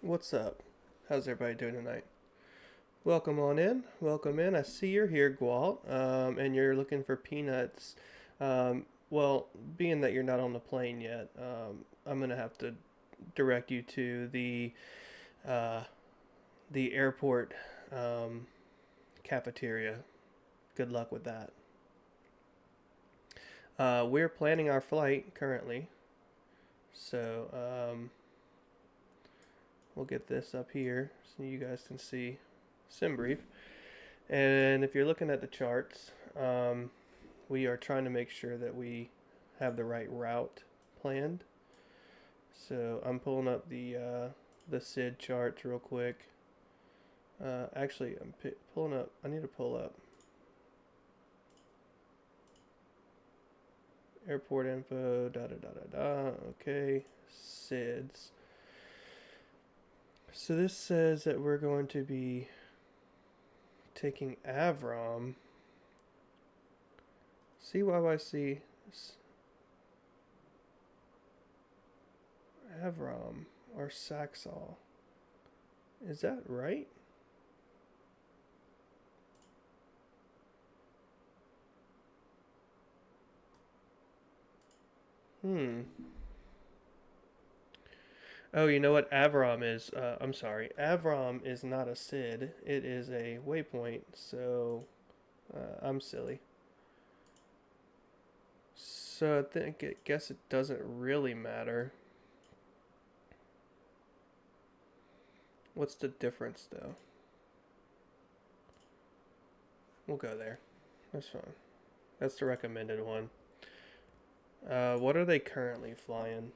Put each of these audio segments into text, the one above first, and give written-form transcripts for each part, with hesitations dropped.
What's up? How's everybody doing tonight? Welcome on in. Welcome in. I see you're here, Gwalt, and you're looking for peanuts. Well, being that you're not on the plane yet, I'm gonna have to direct you to uh, the airport um, cafeteria. Good luck with that. We're planning our flight currently, so we'll get this up here so you guys can see sim brief. And if you're looking at the charts, we are trying to make sure that we have the right route planned. So I'm pulling up the SID charts real quick. Actually, I'm pulling up. I need to pull up airport info. Da da da da da. Okay, SIDS. So this says that we're going to be taking Avrom, CYYC, Avrom, or Saxall. Is that right? Hmm. Oh, you know what Avrom is? I'm sorry. Avrom is not a SID. It is a waypoint. So I'm silly. So I guess it doesn't really matter. What's the difference though? We'll go there. That's fine. That's the recommended one. What are they currently flying?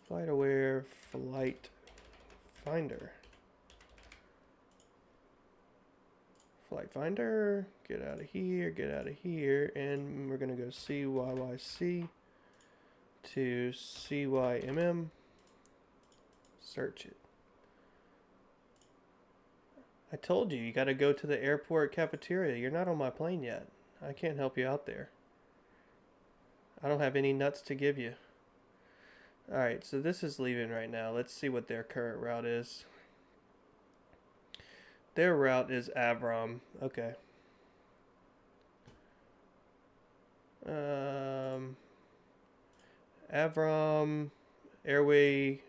Flight aware, flight finder. Flight finder, get out of here, and we're gonna go CYYC to CYMM, search it. I told you, you gotta go to the airport cafeteria. You're not on my plane yet. I can't help you out there. I don't have any nuts to give you. Alright, so this is leaving right now. Let's see what their current route is. Their route is Avrom. Okay. Avrom, Airway,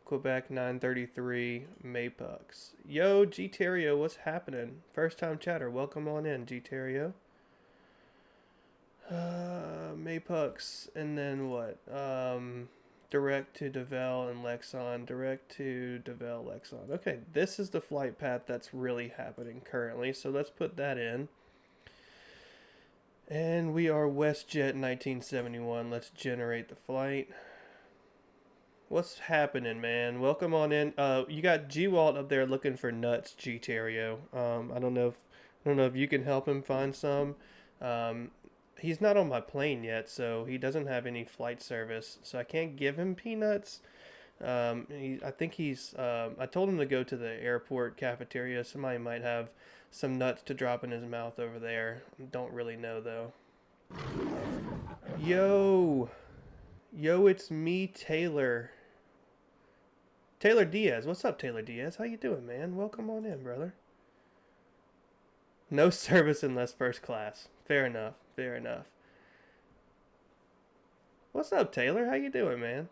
Quebec 933, Maypux. Yo, G Terrio, what's happening? First time chatter. Welcome on in, G Terrio. Maypux, and then what? Direct to Devel and Lexon. Direct to Devel, Lexon. Okay, this is the flight path that's really happening currently, so let's put that in. And we are WestJet 1971. Let's generate the flight. What's happening, man? Welcome on in. You got G Walt up there looking for nuts, G Terrio. I don't know if you can help him find some. Um, he's not on my plane yet, so he doesn't have any flight service, so I can't give him peanuts. I think he's. I told him to go to the airport cafeteria. Somebody might have some nuts to drop in his mouth over there. Don't really know though. Yo, yo, it's me, Taylor. Taylor Diaz. What's up, Taylor Diaz? How you doing, man? Welcome on in, brother. No service unless first class. Fair enough. Fair enough. What's up, Taylor? How you doing, man?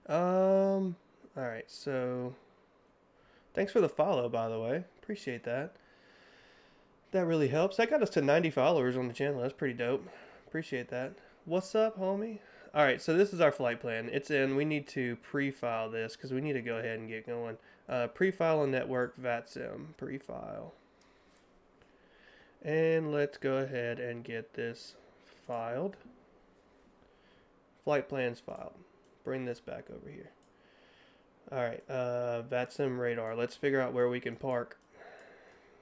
All right. So, thanks for the follow, by the way. Appreciate that. That really helps. That got us to 90 followers on the channel. That's pretty dope. Appreciate that. What's up, homie? All right, so this is our flight plan. It's in. We need to pre-file this because we need to go ahead and get going. Pre-file a network VATSIM. Pre-file. And let's go ahead and get this filed. Flight plans filed. Bring this back over here. All right, VATSIM radar. Let's figure out where we can park.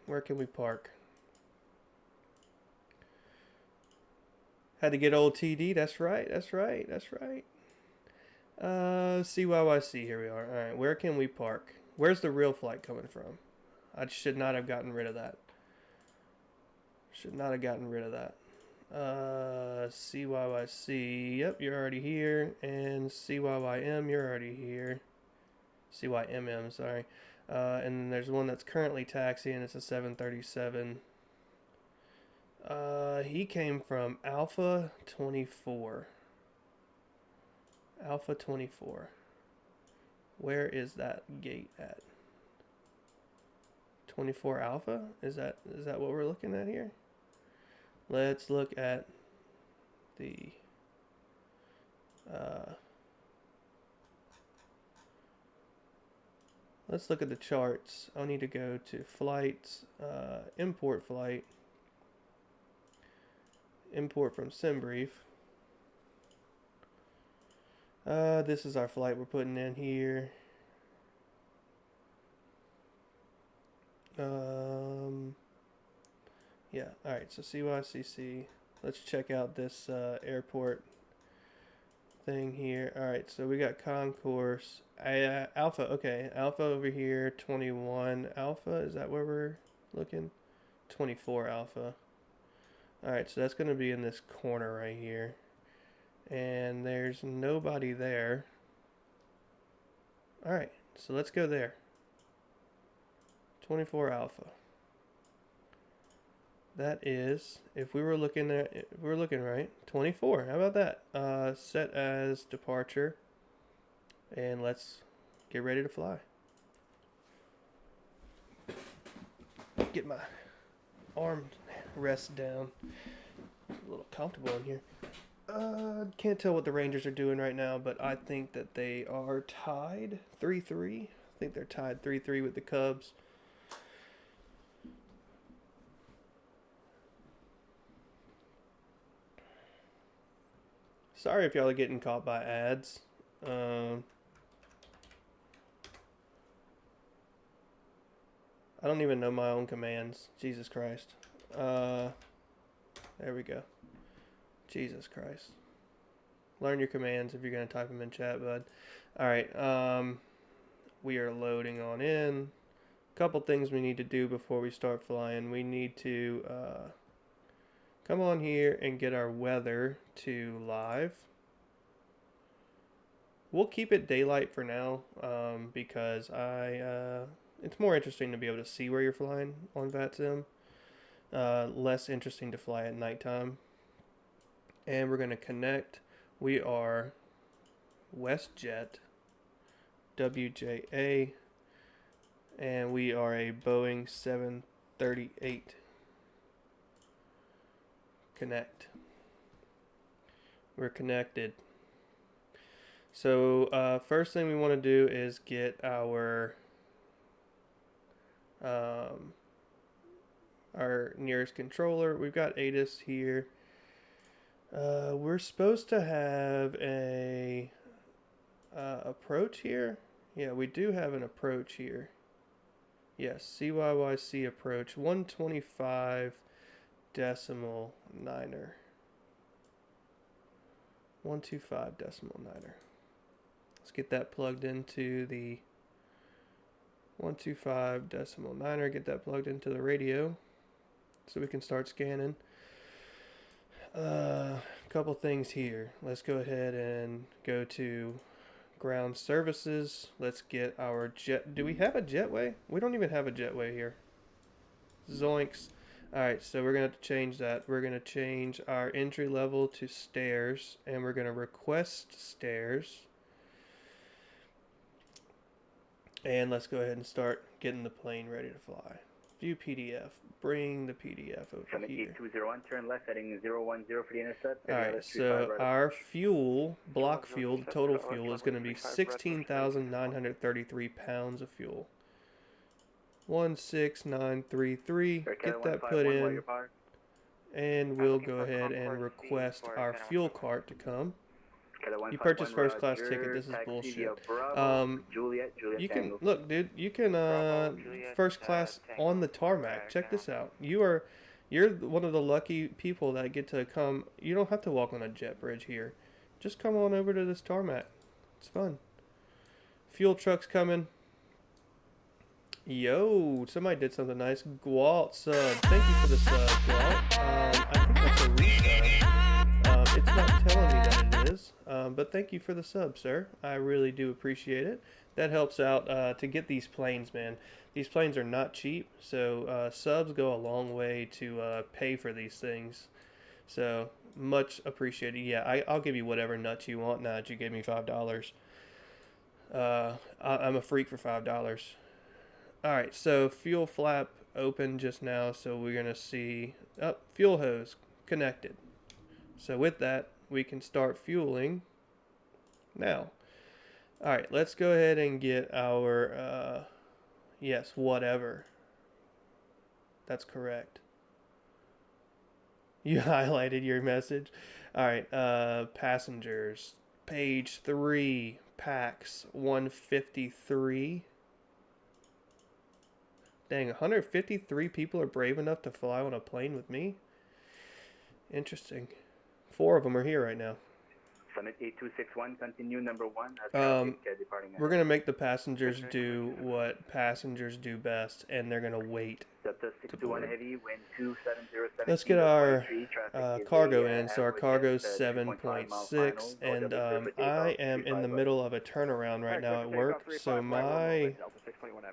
Where can we park? Had to get old TD. That's right. That's right. That's right. CYYC. Here we are. All right. Where can we park? Where's the real flight coming from? I should not have gotten rid of that. Should not have gotten rid of that. CYYC, yep, you're already here. And CYYM, you're already here. CYMM, sorry. And then there's one that's currently taxiing. It's a 737. He came from Alpha 24. Alpha 24. Where is that gate at? 24 Alpha? Is that what we're looking at here? Let's look at the let's look at the charts. I'll need to go to flights, import flight, import from SimBrief. This is our flight we're putting in here. Yeah, alright, so CYCC. Let's check out this airport thing here. Alright, so we got concourse. Alpha, okay. Alpha over here, 21 Alpha. Is that where we're looking? 24 Alpha. Alright, so that's going to be in this corner right here. And there's nobody there. Alright, so let's go there. 24 Alpha. That is, if we're looking right, 24. How about that? Set as departure. And let's get ready to fly. Get my arm rest down. A little comfortable in here. Can't tell what the Rangers are doing right now, but I think that they are tied 3-3. I think they're tied 3-3 with the Cubs. Sorry if y'all are getting caught by ads. I don't even know my own commands. Jesus Christ. There we go. Jesus Christ. Learn your commands if you're going to type them in chat, bud. Alright, we are loading on in. A couple things we need to do before we start flying. We need to come on here and get our weather to live. We'll keep it daylight for now because it's more interesting to be able to see where you're flying on VATSIM. Less interesting to fly at nighttime. And we're going to connect. We are WestJet WJA, and we are a Boeing 738. Connect. We're connected. So first thing we want to do is get our nearest controller. We've got ATIS here. We're supposed to have a approach here. Yeah, we do have an approach here. Yes, CYYC approach 125 decimal niner. 125 decimal niner. Let's get that plugged into the 125 decimal niner. Get that plugged into the radio so we can start scanning. Couple things here. Let's go ahead and go to ground services. Let's get our jet. Do we have a jetway? We don't even have a jetway here. Zoinks. Alright, so we're going to have to change that. We're going to change our entry level to stairs, and we're going to request stairs. And let's go ahead and start getting the plane ready to fly. View PDF. Bring the PDF over here. 201, turn left, heading 010 for the intercept. Alright, so our fuel, block fuel, the total fuel is going to be 16,933 pounds of fuel. 16933. Get that put in. And we'll go ahead and request our fuel cart to come. You purchased first class ticket. This is bullshit. You can look, dude. You can first class on the tarmac. Check this out. You're one of the lucky people that get to come. You don't have to walk on a jet bridge here. Just come on over to this tarmac. It's fun. Fuel truck's coming. Yo, somebody did something nice. Gwalt sub. Thank you for the sub, Gwalt. But thank you for the sub, sir. I really do appreciate it. That helps out to get these planes, man. These planes are not cheap, so subs go a long way to pay for these things. So much appreciated. Yeah, I'll give you whatever nuts you want now that you gave me $5. I'm a freak for $5. All right, so fuel flap open just now, so we're gonna see fuel hose connected. So with that, we can start fueling now. All right, let's go ahead and get our yes, whatever. That's correct. You highlighted your message. All right, passengers, page 3, PAX 153. Dang, 153 people are brave enough to fly on a plane with me? Interesting. 4 of them are here right now. Summit 8261, continue number 1. Departing. We're going to make the passengers do what passengers do best, and they're going to wait. Delta 621 heavy, wind 270. Let's get our cargo in. So our cargo's 7.6, and I am in the middle of a turnaround right now at work, so my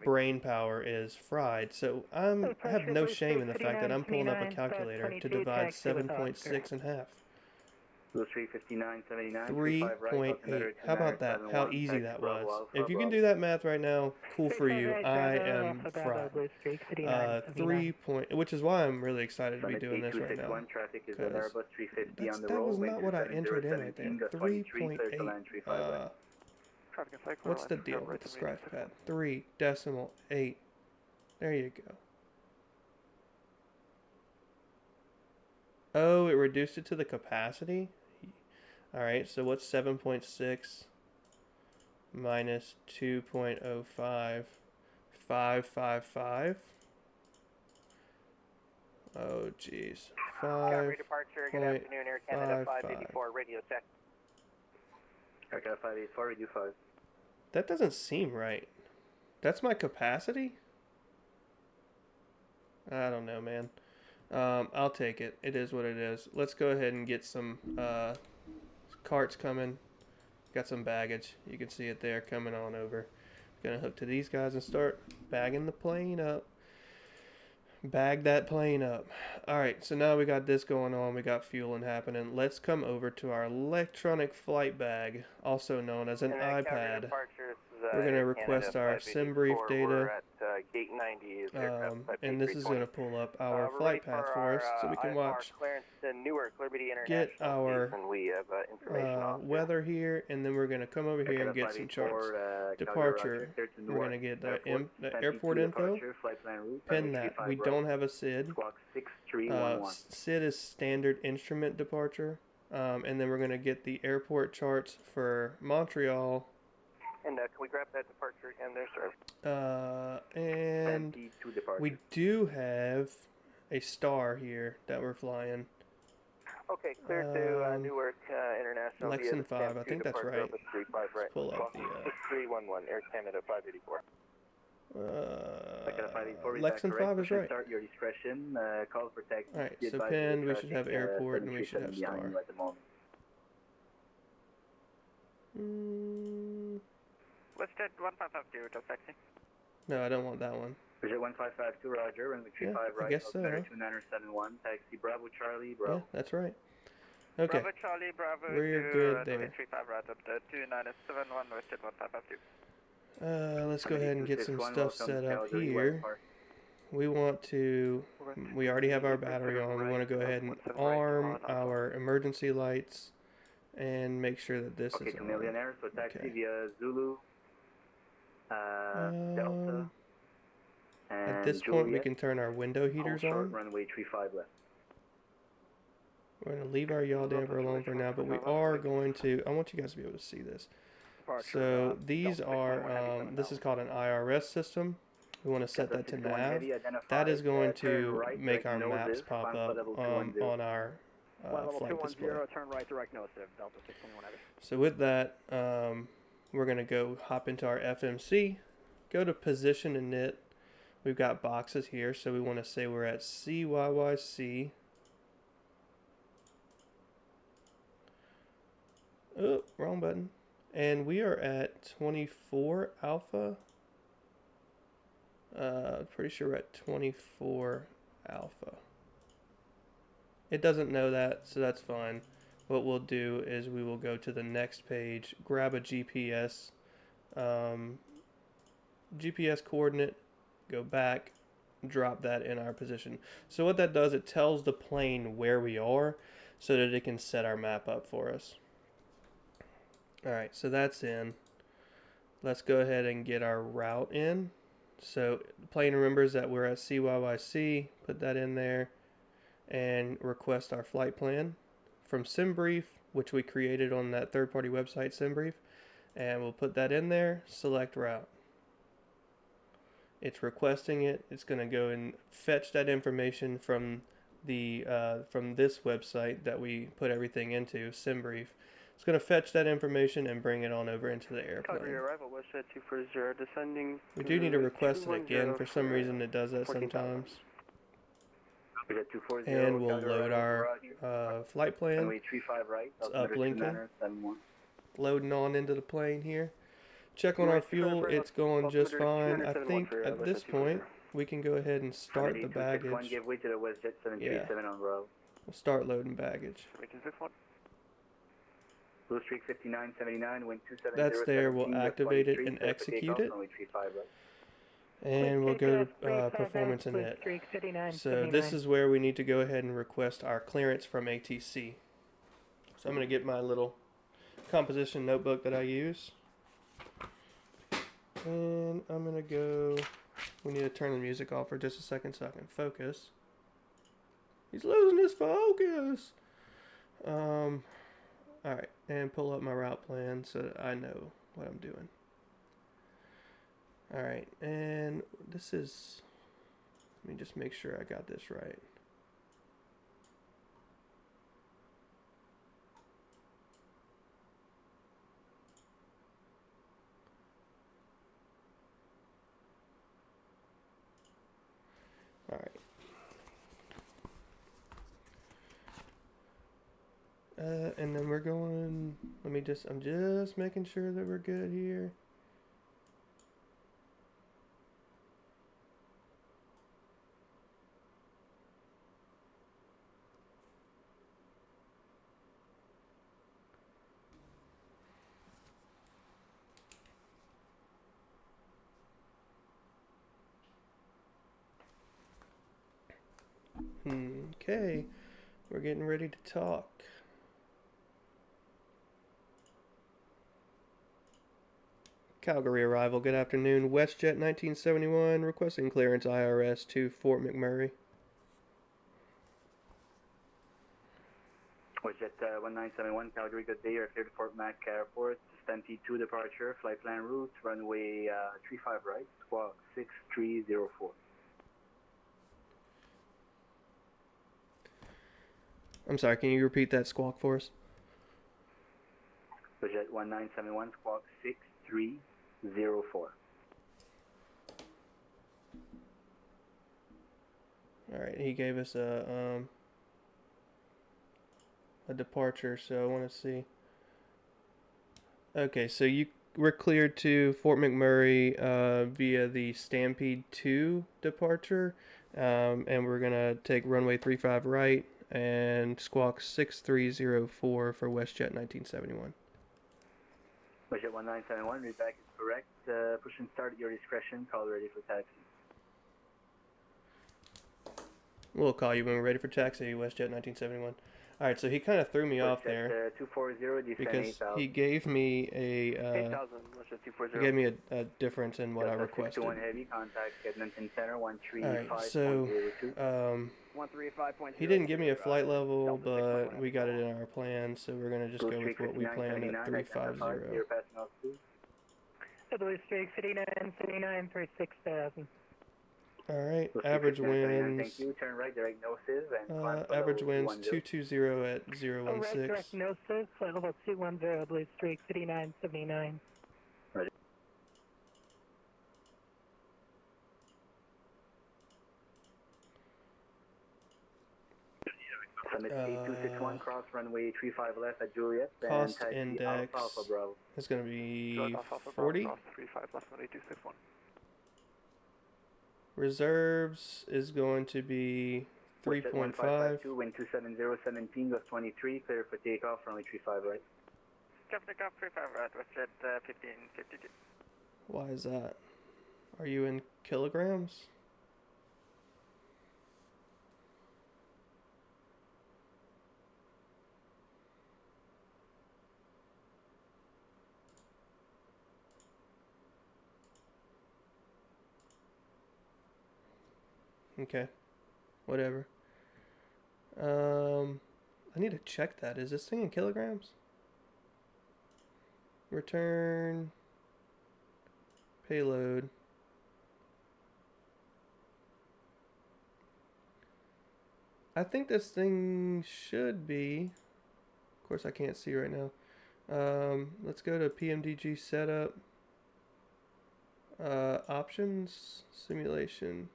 brain power is fried. So I have no shame in the fact that I'm pulling up a calculator to divide 7.6 in half. 3.8. How about that? How easy that was. If you can do that math right now, cool for you. I am fried. 3 point, which is why I'm really excited to be doing this right now. That was not what I entered in right there. 3.8. What's the deal with the scratch pad? 3.8. There you go. Oh, it reduced it to the capacity? Alright, so what's 7.6 minus 2.05? 555? Oh, jeez. 5. Departure, good afternoon, Air Canada 584, radio check. Air Canada 584, radio 5. That doesn't seem right. That's my capacity? I don't know, man. I'll take it. It is what it is. Let's go ahead and get some carts coming. Got some baggage. You can see it there coming on over. Gonna hook to these guys and start bagging the plane up. Bag that plane up. Alright, so now we got this going on. We got fueling happening. Let's come over to our electronic flight bag, also known as an iPad. We're going to request our sim brief data, and this is going to pull up our flight path for us so we can watch, get our weather here, and then we're going to come over here and get some charts. Departure, we're going to get the airport info, pin that. We don't have a SID. SID is standard instrument departure, and then we're going to get the airport charts for Montreal. And can we grab that departure again there, sir? And we do have a star here that we're flying. Okay, clear to Newark International. Lexington 5, I think that's right. Let's pull up the 6311 Air Canada 584. Lexington 5 is right. Start your discretion. Call for taxi. Alright, so pinned, we should have airport, and we should have star. WestJet 1552 to taxi. No, I don't want that one. WestJet 1552, Roger. Runway 35 right. I guess so. 2971. Taxi Bravo Charlie, Bravo. Yeah, that's right. Okay. Bravo Charlie, Bravo. We're good there. 35 right up to 2971, WestJet 1552. Let's go ahead and get some stuff set up here. We want to, we already have our battery on. We want to go ahead and arm our emergency lights and make sure that this is on. Millionaire, so taxi via Zulu, Delta, and at this point, we can turn our window heaters on. Runway 35 left. We're going to leave our yaw damper alone for now, but we are going to, I want you guys to be able to see this. So these are, this is called an IRS system. We want to set that to nav. That is going to make our maps pop up on our flight display. So with that, we're going to go hop into our FMC, go to position init. We've got boxes here, so we want to say we're at CYYC. Oh, wrong button. And we are at 24 alpha. Pretty sure we're at 24 alpha. It doesn't know that, so that's fine. What we'll do is we will go to the next page, grab a GPS, GPS coordinate, go back, drop that in our position. So what that does, it tells the plane where we are so that it can set our map up for us. Alright, so that's in. Let's go ahead and get our route in. So the plane remembers that we're at CYYC, put that in there, and request our flight plan from SimBrief, which we created on that third-party website, SimBrief, and we'll put that in there, select route. It's requesting it. It's going to go and fetch that information from the from this website that we put everything into, SimBrief. It's going to fetch that information and bring it on over into the airplane. Calgary arrival, WestJet 240, descending. We do need to request it again. For some reason it does that sometimes. And we'll load our flight plan. It's uplinking. Loading on into the plane here. Check on our fuel. It's going just fine. I think at this point we can go ahead and start the baggage. Yeah. We'll start loading baggage. Blue Streak 5979, wind 270. That's there. We'll activate it and execute it. And we'll go to performance and it. So this is where we need to go ahead and request our clearance from ATC. So I'm going to get my little composition notebook that I use. And I'm going to go... We need to turn the music off for just a second so I can focus. He's losing his focus! Alright, and pull up my route plan so that I know what I'm doing. Alright, and this is... Let me just make sure I got this right. Alright. And then we're going... I'm just making sure that we're good here. Okay, we're getting ready to talk. Calgary arrival, good afternoon. WestJet 1971, requesting clearance IRS to Fort McMurray. WestJet 1971, Calgary, good day. You're cleared to Fort Mac Airport. Stampede 2 departure, flight plan route, runway 35 right, squawk 6304. I'm sorry, can you repeat that squawk for us? WestJet 1971, squawk 6304. Alright, he gave us a departure, so I want to see. Okay, so we're cleared to Fort McMurray via the Stampede 2 departure, and we're going to take runway 35 right and squawk 6304 for WestJet 1971. WestJet 1971, read back is correct. Push and start at your discretion. Call ready for taxi. We'll call you when we're ready for taxi, WestJet 1971. Alright, so he kind of threw me off there 240, because he gave me a difference in what I requested. Heavy, contact Edmonton Center, Alright, so he didn't give me a flight level, but we got it in our plan, so we're going to just go with what we planned at 350. Blue Streak 5979, 36,000. Alright, average winds. Thank you. Turn right, direct noses, and average winds 220 at 016. Direct noses, flight level 210, Blue Streak 5979. Summit 8261, cross runway 35 left at Juliet, and Cost taxi index Alpha Bravo. is going to be Alpha Bravo, 40. cross 35 left, runway 261. Reserves is going to be 3.5. 1552, wind 27017, gust 23, clear for takeoff, runway 35 right. Clear for takeoff, 35 right, WestJet 1552. Why is that? Are you in kilograms? Okay, whatever. I need to check that. Is this thing in kilograms? Return payload. I think this thing should be. Of course, I can't see right now. Let's go to PMDG setup. Options, simulation.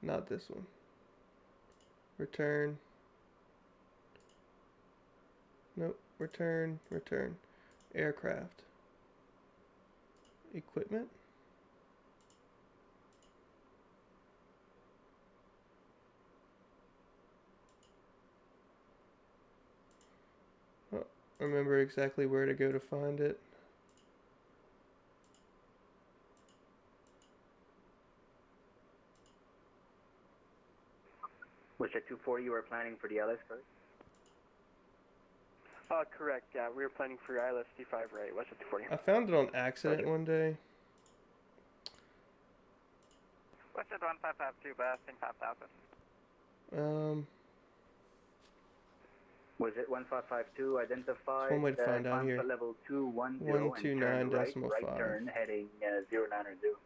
Not this one. Return. Nope. Return. Aircraft. Equipment. Oh, remember exactly where to go to find it. WestJet 240, you are planning for the LS first? Correct, yeah, we were planning for ILS D5 right, WestJet 240. I found it on accident one day. WestJet 1552, basting 5000. Was it 1552, identified, There's one way to find out climb here. for level 210 129 and turn decimal right 5. turn, heading 090.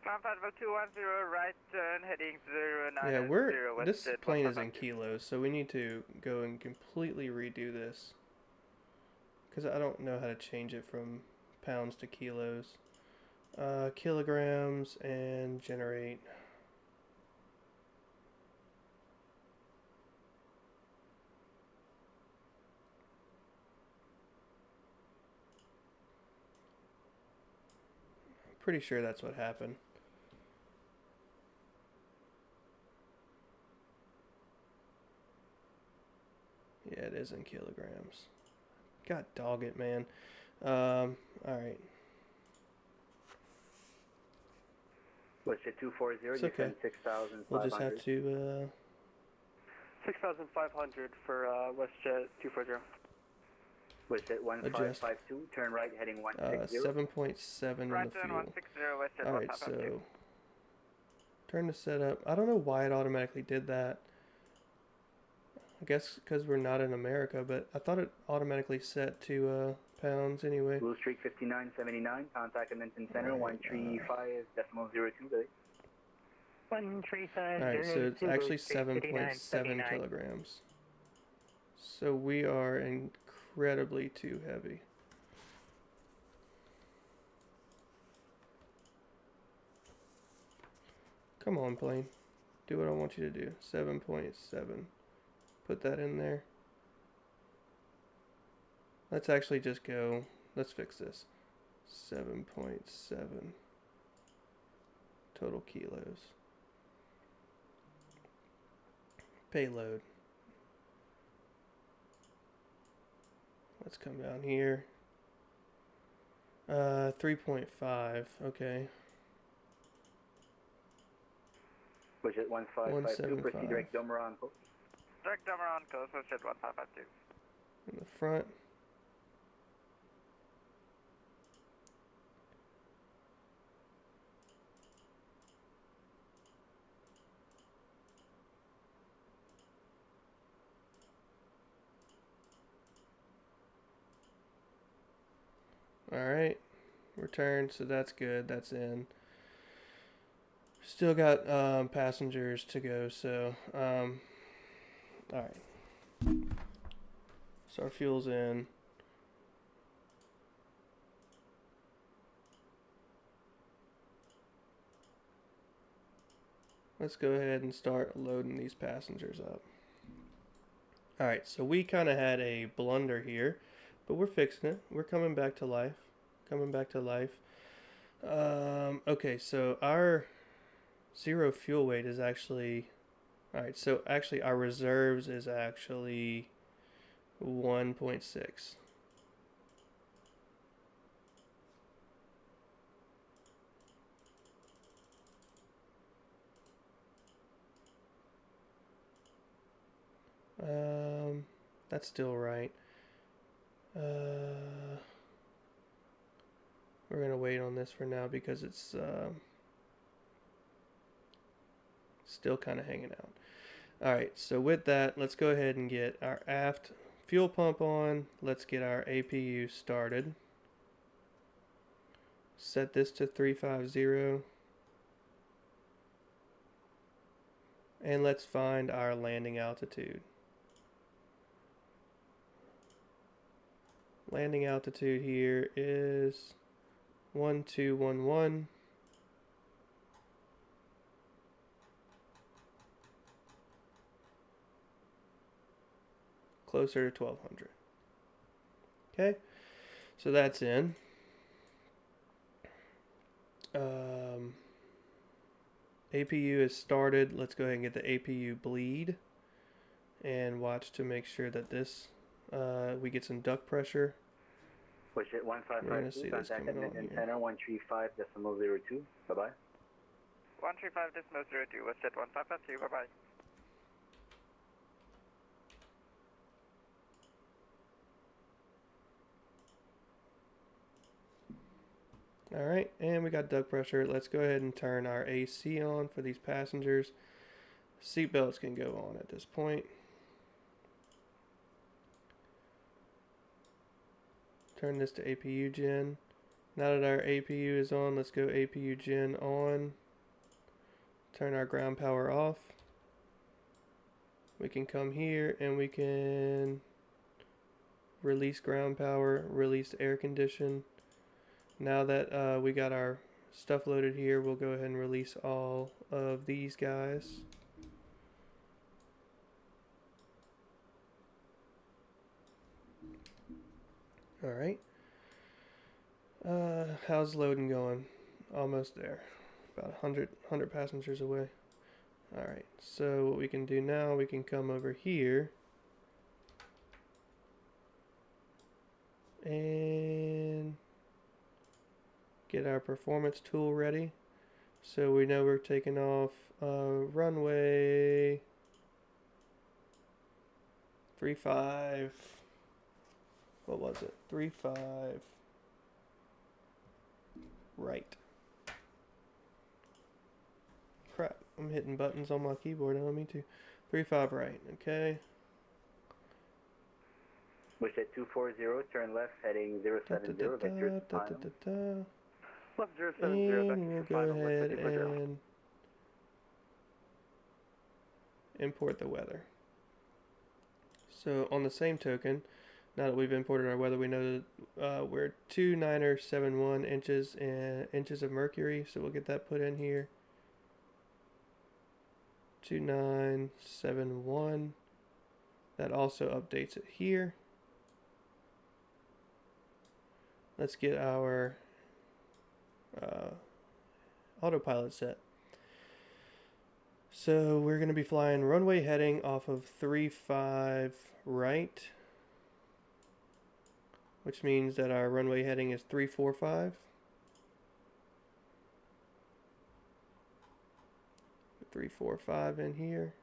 Climb level 210, right turn, heading 090. Yeah, this WestJet plane is in 1552. kilos, so we need to go and completely redo this. Because I don't know how to change it from pounds to kilos. Kilograms and generate. Pretty sure that's what happened. Yeah, it is in kilograms. God dog it, man. Alright. WestJet 240, It's you okay. send 6,500. We'll just have to, 6,500 for WestJet 240. WestJet 1552, turn right, heading 160. 7.7 in Right the turn fuel. 160, WestJet Alright, 1552. so turn the setup. I don't know why it automatically did that. I guess because we're not in America, but I thought it automatically set to pounds anyway. Blue Streak 5979, contact Edmonton Center, Alright, 135.02, Billy. 135. Alright, so it's actually 7.7 7.7 kilograms. So we are incredibly too heavy. Come on, plane. Do what I want you to do. 7.7. Put that in there. Let's actually just go. Let's fix this. 7.7 total kilos. Payload. Let's come down here. 3.5. Okay. WestJet 1552, proceed direct Domer on coast. Direct Domer on coast, WestJet 1552. In the front. Alright. Return, so that's good. That's in. Still got passengers to go, so all right. So our fuel's in. Let's go ahead and start loading these passengers up. All right, so we kind of had a blunder here, but we're fixing it. We're coming back to life. Coming back to life. Okay, so our zero fuel weight is actually... Alright, so actually our reserves is actually 1.6. That's still right. We're gonna wait on this for now because it's still kind of hanging out. Alright, so with that, let's go ahead and get our aft fuel pump on. Let's get our APU started. Set this to 350. And let's find our landing altitude. Landing altitude here is 1211. Closer to 1200. Okay, so that's in. APU is started. Let's go ahead and get the APU bleed and watch to make sure that this we get some duct pressure. WestJet We're gonna see 1552, this contact coming on admin here. center 135.02. Bye-bye. 135.02, WestJet 1552, bye-bye. Alright, and we got duct pressure. Let's go ahead and turn our AC on for these passengers. Seatbelts can go on at this point. Turn this to APU gen. Now that our APU is on, let's go APU gen on. Turn our ground power off. We can come here and we can release ground power, release air condition. Now that we got our stuff loaded here, we'll go ahead and release all of these guys. Alright. How's loading going? Almost there. About 100 passengers away. Alright, so what we can do now, we can come over here. And get our performance tool ready. So we know we're taking off runway 35. What was it? 35 right. Crap, I'm hitting buttons on my keyboard. I don't mean to. 35 right, okay. WestJet 240, turn left, heading 070, vector to final. Left 070, And vector we'll to go final, ahead WestJet 240. and import the weather. So on the same token, now that we've imported our weather, we know that we're 2971 inches of mercury, so we'll get that put in here. 2971. That also updates it here. Let's get our autopilot set. So we're going to be flying runway heading off of 35 right, which means that our runway heading is 345. 345 in here.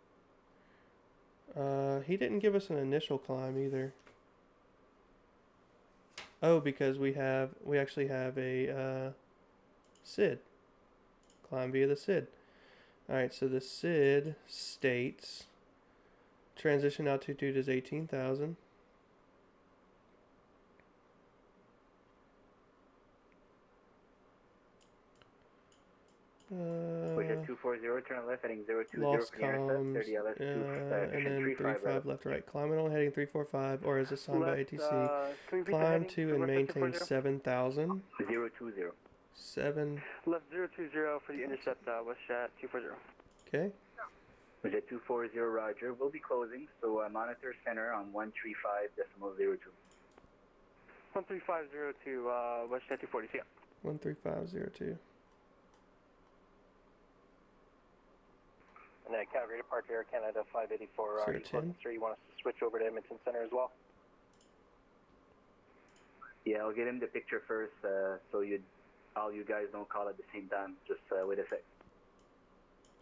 He didn't give us an initial climb either. Oh, because we actually have a SID. Climb via the SID. Alright, so the SID states transition altitude is 18,000. WestJet 240, turn left, heading 020 Lost for the intercept, comms, 30 LS, and then 35 35 left right. Climb on heading 345, or as assigned by Left, ATC. can we repeat the Climb heading? to and WestJet maintain 240? 7,000. 020. 7. Left 020 for the intercept, WestJet 240. Okay. WestJet 240, roger. We'll be closing, so monitor center on 135.02. 13502, WestJet 240, see ya. 13502. And then Calgary departure, Air Canada 584, Sir, East 10. 3. You want us to switch over to Edmonton Center as well? Yeah, I'll get him the picture first, so all you guys don't call at the same time. Just wait a sec.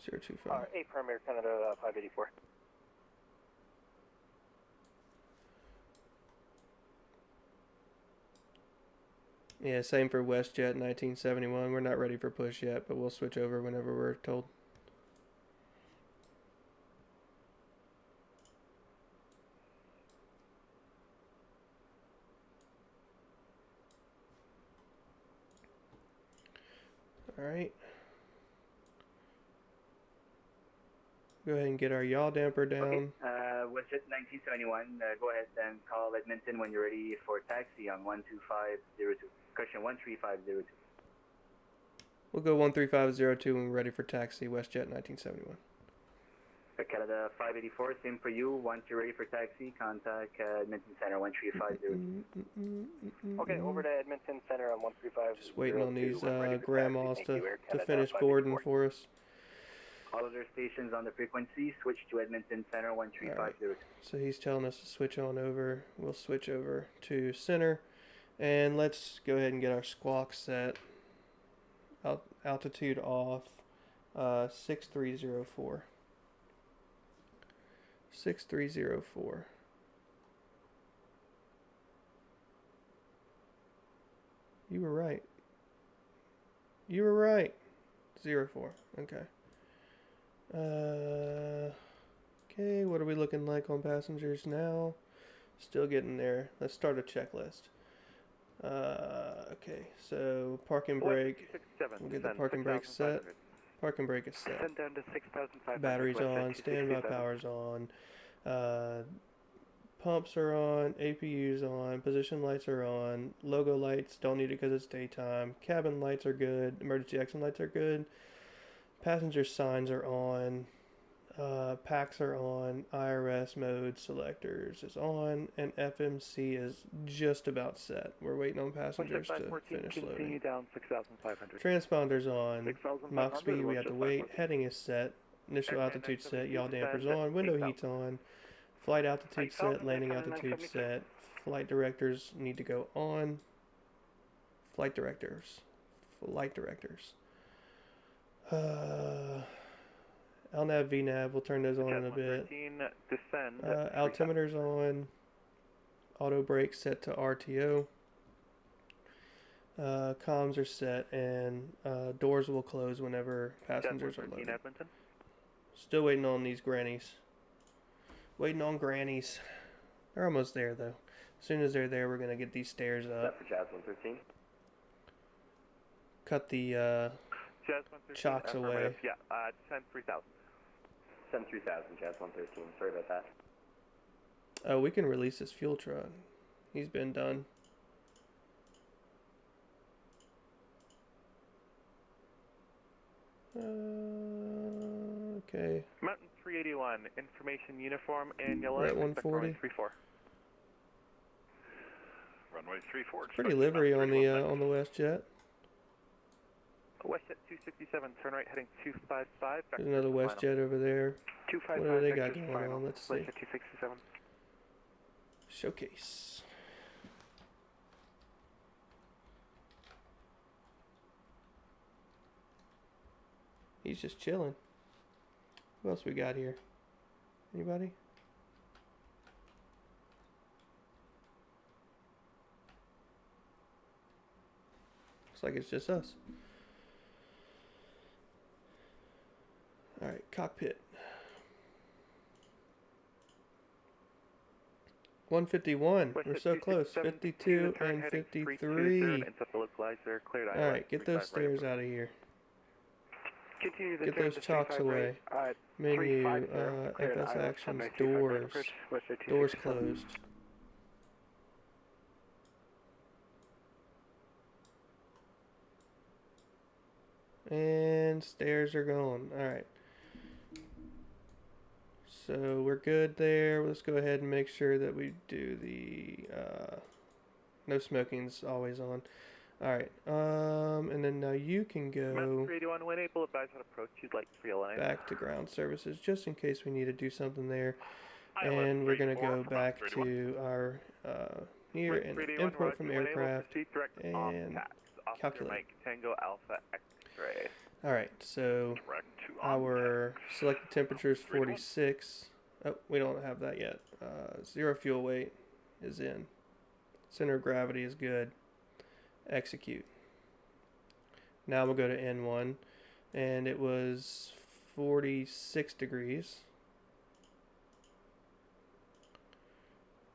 025. 8 from Air Canada 584. Yeah, same for WestJet 1971. We're not ready for push yet, but we'll switch over whenever we're told. All right. Go ahead and get our yaw damper down. Okay, WestJet 1971, go ahead and call Edmonton when you're ready for taxi on 12502. Question 13502. We'll go 13502 when we're ready for taxi, WestJet 1971. Canada 584, same for you. Once you're ready for taxi, contact Edmonton Center 13502. Okay, over to Edmonton Center on 135. Just waiting on these grandmas Thank to you, Air Canada finish 584. boarding for us. All other stations on the frequency, switch to Edmonton Center 13502. So he's telling us to switch on over. We'll switch over to center. And let's go ahead and get our squawk set. Altitude off. 6304. 6304. You were right. You were right. 04. Okay. Okay, what are we looking like on passengers now? Still getting there. Let's start a checklist. Okay, so park and brake. We'll get the park and brake set. Park and brake is set. Send down to 6,500. Batteries on, standby power's on, pumps are on, APU's on, position lights are on, logo lights, don't need it because it's daytime, cabin lights are good, emergency exit lights are good, passenger signs are on, packs are on, IRS mode selectors is on, and FMC is just about set. We're waiting on passengers to finish continue loading. down 6,500. Transponder's on. 6,500, Mach speed, we have to wait. 6,500. Heading is set. Initial Okay, altitude next set. Yaw altitude damper's set, on. Window 8,000. heat's on. Flight altitude 8,000, set. Landing 8,000, altitude 9,000. set. Flight directors need to go on. Flight directors. Flight directors. LNAV, VNAV, we'll turn those on in a bit. 13, descend. Altimeter's on. Auto brake set to RTO. Comms are set, and doors will close whenever passengers are loaded. Edmonton. Still waiting on these grannies. Waiting on grannies. They're almost there, though. As soon as they're there, we're going to get these stairs up. For Jazz 113. Cut the Jazz 113. chocks away. Yeah, descend 3,000. Send 3000, Jazz 113. Sorry about that. Oh, we can release this fuel truck. He's been done. Okay. Mountain 381, information uniform, and yellow. We're at 140. 34. Runway 34. Pretty livery on the WestJet. WestJet 267, turn right heading 255. There's another WestJet over there. 255. What do they got vector going final. on? Let's see. WestJet 267. Showcase. He's just chilling. Who else we got here? Anybody? Looks like it's just us. Alright, cockpit. 151. We're so close. 52 and 53. Alright, Alright, get those stairs out of here. Continue the Get those chocks away. Menu, FS actions, doors. Doors closed. And stairs are gone. Alright. So we're good there. Let's go ahead and make sure that we do the no smoking's always on. Alright. And then now you can go 381, when able, advise on approach you'd like to realign. back to ground services just in case we need to do something there. And we're going to go back to our near and import from aircraft and calculate. Tango Alpha X-ray. Alright, so our selected temperature is 46. Oh, we don't have that yet. Zero fuel weight is in. Center of gravity is good. Execute. Now we'll go to N1, and it was 46 degrees.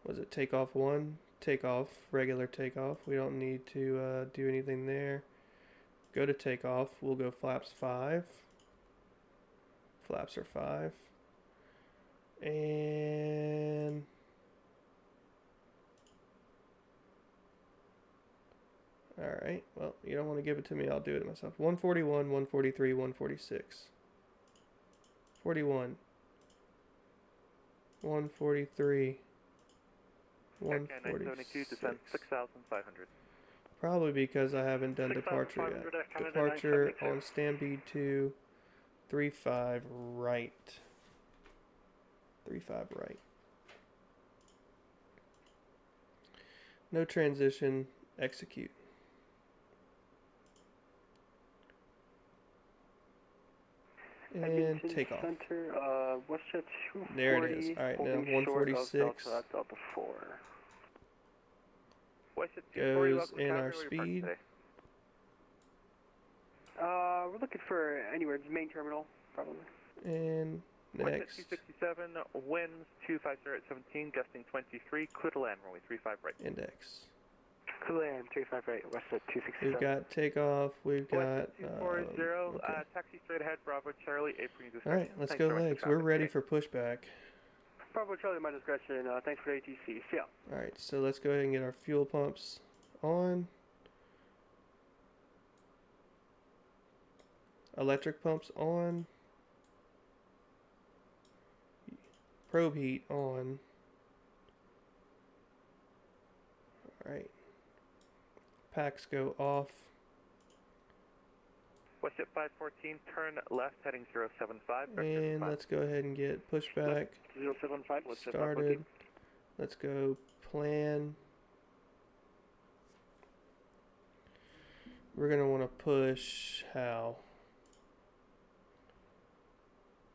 Was it takeoff 1? Takeoff, regular takeoff. We don't need to do anything there. Go to takeoff. We'll go flaps 5. Flaps are 5. And alright, well, you don't want to give it to me, I'll do it myself. 141, 143, 146. 41. 143. 146. descend 6,500. Probably because I haven't done departure yet. Departure on Stampede 2, 35 right. 35 right. No transition, execute. And take off. Center, WestJet 240. There it is. Alright, now 146 Delta 4. goes in our speed. We're looking for anywhere, the main terminal, probably. And next. 267, winds 250 at 17, gusting 23, clear to land, runway 35 right. Index. Clear land, 35 right, WestJet 267. We've got takeoff, we've got... 240, okay. taxi straight ahead, Bravo Charlie, apron you. Alright, let's go legs. We're ready for pushback. Bravo Charlie, my discretion, thanks for the ATC. See ya. Alright, so let's go ahead and get our fuel pumps on. Electric pumps on. Probe heat on. Alright. Packs go off. WestJet 514, turn left, heading 075. And let's go ahead and get pushback 075, started. Let's go plan. We're going to want to push how?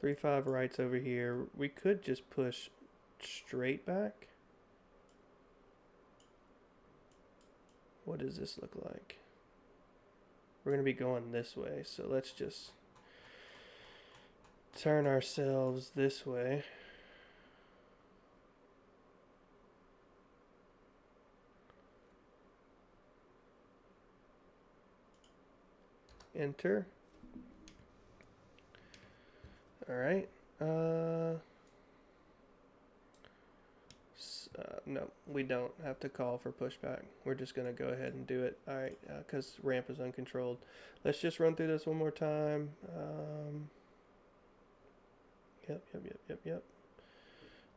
35 rights over here. We could just push straight back. What does this look like? We're going to be going this way, so let's just turn ourselves this way. Enter. Alright. No, we don't have to call for pushback. We're just going to go ahead and do it. Alright, because ramp is uncontrolled. Let's just run through this one more time. Yep.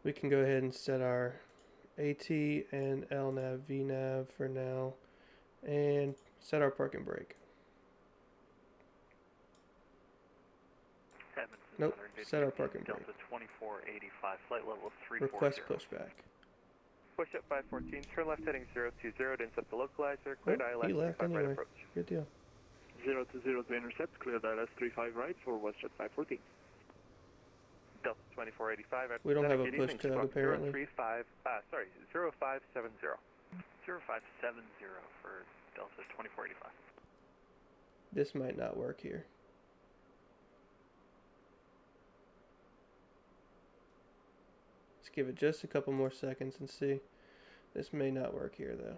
We can go ahead and set our AT and LNAV, VNAV for now. And set our park and brake. Nope, set our park and brake. Delta 2485, flight level 340. Request pushback. WestJet 514, turn left heading 020 to intercept the localizer, cleared ILS He left 35 right anyway. approach. Good deal. 020 to intercept, cleared ILS 35 right for WestJet 514. Delta 2485. We don't have a push tug apparently. 0570. 0570 for Delta 2485. This might not work here. Let's give it just a couple more seconds and see. This may not work here though.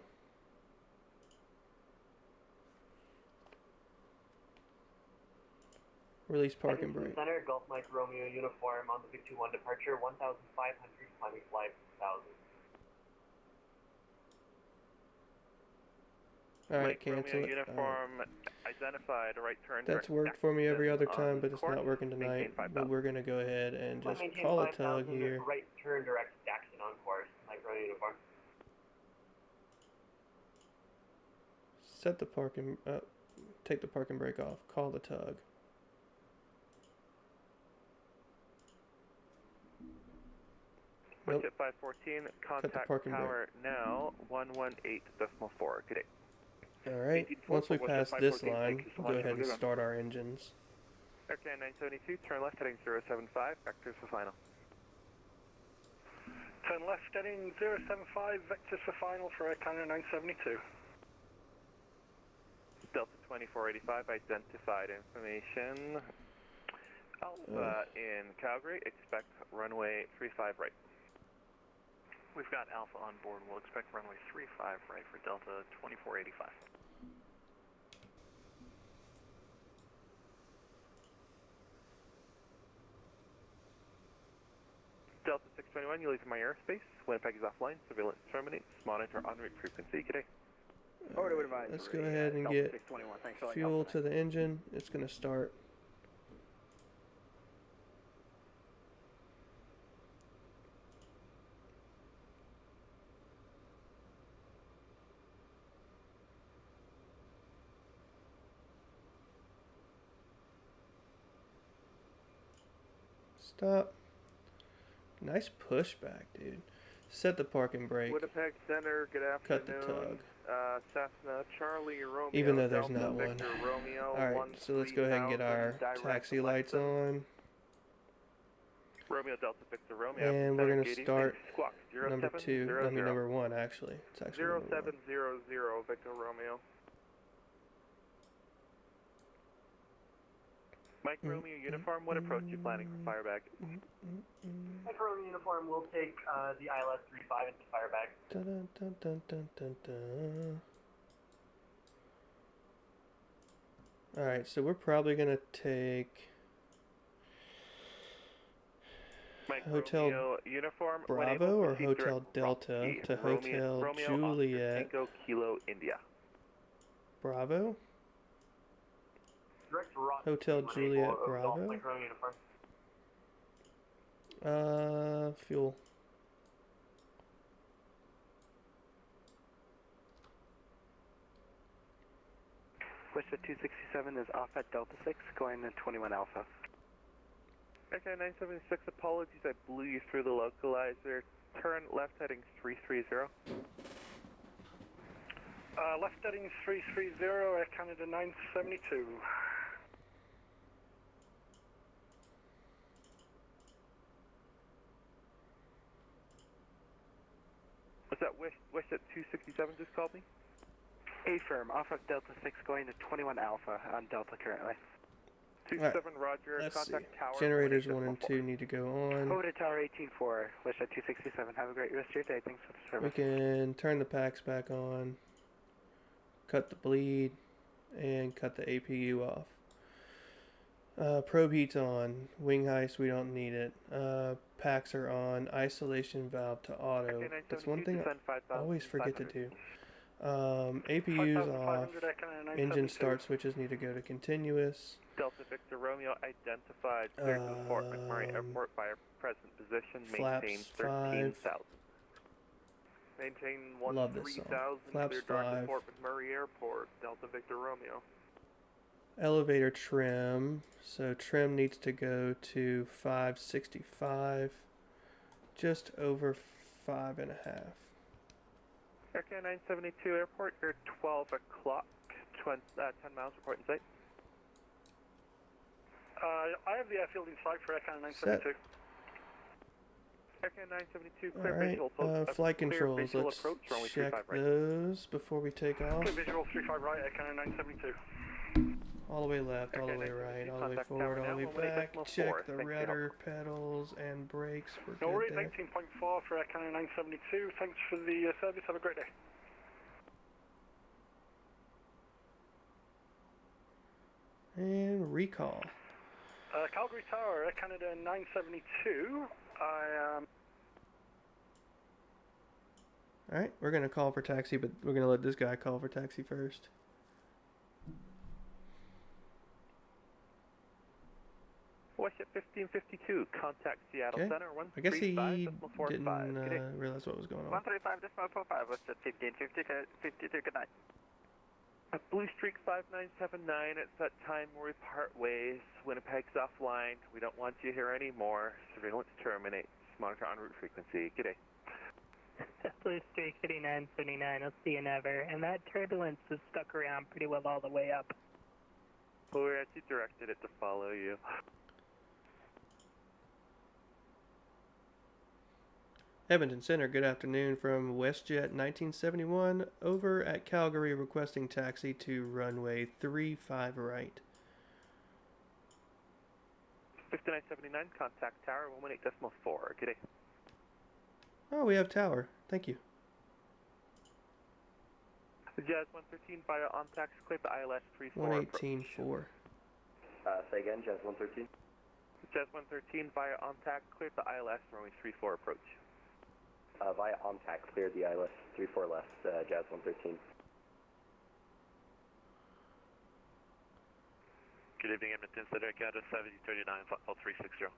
Release parking brake. Center, Gulf Mike Romeo uniform on the Big 21 departure, 1,500, climbing flight 1,000. Alright, Mike cancel Romeo it. uniform identified, right turn. That's worked for me every other time, but it's not working tonight. But we're going to go ahead and just call a tug here. Right turn direct Jackson on course, Mike Romeo uniform. Set the parking, take the parking brake off. Call the tug. Nope. WestJet 514, Cut the contact parking tower now, 118.4. Good day. Alright, once we pass this line, we'll go ahead and start our engines. Aircan 972, turn left heading 075, vectors for final. Turn left heading 075, vectors for final for Aircan 972. Delta 2485, identified information. Alpha in Calgary, expect runway 35 right. We've got Alpha on board. We'll expect runway 35 right for Delta 2485. Delta 621, you leave my airspace. Winnipeg is offline. Surveillance terminates. Monitor en route frequency. Good day. Let's go ahead and get fuel to the engine. It's going to start. Stop. Nice pushback, dude. Set the parking brake. Winnipeg Center, good Cut afternoon. the tug. Cessna Charlie Romeo. Even though there's Delta not one. Victor Romeo, Alright, so let's go ahead and get our 1000, taxi lights on. Romeo Delta Victor Romeo. And we're going to start Squawk, number 2. I mean number 1 actually. It's actually number 1. 0700 Victor Romeo. Mike Romeo uniform, what approach you planning for Firebag? Mike Romeo uniform will take the ILS 35 into Firebag. Dun, dun, dun, dun, dun, dun. Alright, so we're probably going to take Mike Hotel Romeo uniform, Bravo or Hotel Delta to Hotel Romeo, Juliet. Tango Kilo India. Bravo? Direct Rock Hotel Juliet Bravo? Mike Romeo uniform. Fuel. WestJet 267 is off at Delta 6, going to 21 Alpha. Okay, 976, apologies, I blew you through the localizer. Turn left heading 330. Left heading 330, Air Canada 972. Was that WestJet 267 just called me? A-firm, off of Delta 6, going to 21 Alpha on Delta currently. 27 Roger, Let's see. contact tower. Generators 1 and 2 need to go on. Over to Tower 18-4, WestJet 267. Have a great rest of your day. Thanks for the We service. can turn the packs back on, cut the bleed, and cut the APU off. Probe heat's on. Wing heist, we don't need it. Packs are on. Isolation valve to auto. Okay, That's one 972, thing I descend always forget to 5,500. do. APU's off. 5,500, Air Canada 972. Engine start switches need to go to continuous. Delta Victor Romeo identified clear to the Fort McMurray Airport by our present position. Maintain Flaps 13,000. Maintain Love this song. 13,000. Flaps Clear dark to 5. Fort McMurray Airport. Delta Victor Romeo. Elevator trim. So trim needs to go to 565. Just over 5.5. Aircan 972 Airport, you're 12 o'clock, 10 miles, report in sight. I have the airfield in sight for Aircan 972. Aircan 972, clear Alright, visual. flight clear controls, visual let's approach, runway check 35 right. those before we take off. Clear visual 35 right, Aircan 972. All the way left, all the way right, all the way forward, all the way back. Check the rudder, pedals, and brakes. We're No worries, good there. 19.4 for Aircan 972. Thanks for the service. Have a great day. And recall. Calgary Tower, Air Canada 972. I am. Alright, we're going to call for taxi, but we're going to let this guy call for taxi first. WestJet 1552, contact Seattle Okay. Center, I guess he 135.45. didn't realize what was going on. 135.45, WestJet 1552, good night. Blue Streak 5979, it's that time where we part ways. Winnipeg's offline. We don't want you here anymore. Surveillance terminates. Monitor en route frequency. Good day. Blue Streak 3979, I'll see you never. And that turbulence is stuck around pretty well all the way up. Well, we actually directed it to follow you. Edmonton Center, good afternoon from WestJet 1971 over at Calgary requesting taxi to runway 35 right. 5979, contact tower 118.4. Good day. Oh, we have tower. Thank you. Jazz 113 via on-tax clear to ILS 34. 118.4. Say again, Jazz 113. Jazz 113 via on-tax clear to ILS runway 34 approach. Via ONTAC, clear the ILS 34 left, Jazz 113. Good evening, Edmonton Center, Canada 7039, Flight 360.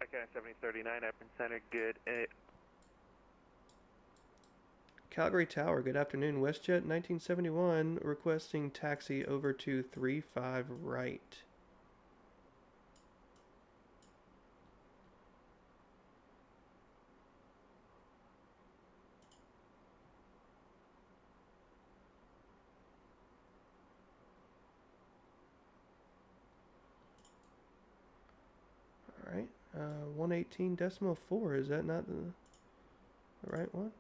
Okay, 7039, Edmonton Center, good. Calgary Tower, good afternoon. WestJet 1971 requesting taxi over to 35 right. Alright, 118.4, is that not the right one?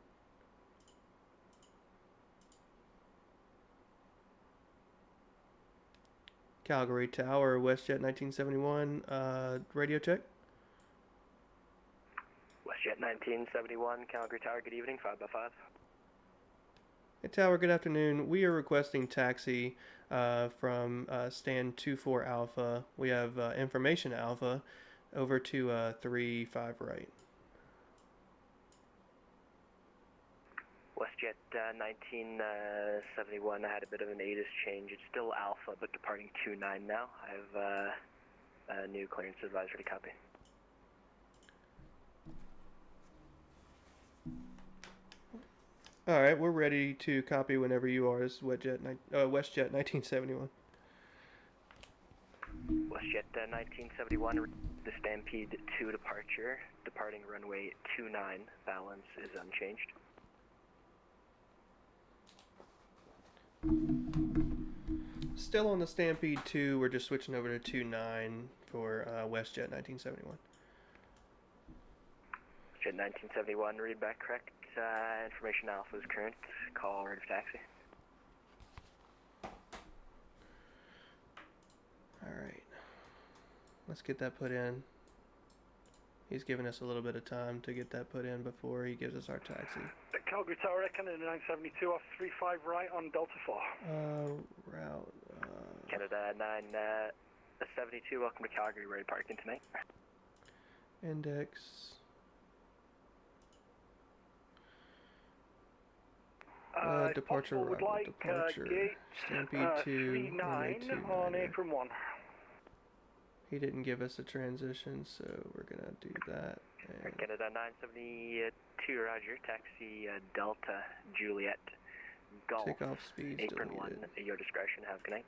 Calgary Tower, WestJet 1971, radio check. WestJet 1971, Calgary Tower, good evening, 5x5. Hey Tower, good afternoon. We are requesting taxi from stand 24 Alpha. We have information Alpha over to 35 right. WestJet 1971, I had a bit of an ATIS change. It's still Alpha, but departing 29 now. I have a new clearance advisory copy. All right, we're ready to copy whenever you are. This is WestJet 1971. WestJet 1971, the Stampede 2 departure, departing runway 29, balance is unchanged. Still on the Stampede 2, we're just switching over to 29 for WestJet 1971. WestJet 1971, read back correct. Information Alpha is current. Call ready for taxi. Alright. Let's get that put in. He's giving us a little bit of time to get that put in before he gives us our taxi. Calgary Tower, Canada 972 off 35 right on Delta 4. Route. Canada 972, welcome to Calgary, ready parking tonight. Index. Departure would arrival, like departure. gate Stampede 2, 39 on apron 1. He didn't give us a transition, so we're gonna do that. And Canada 972, roger, taxi Delta Juliet Golf. takeoff speeds Apron deleted. 1, at your discretion, have a good night.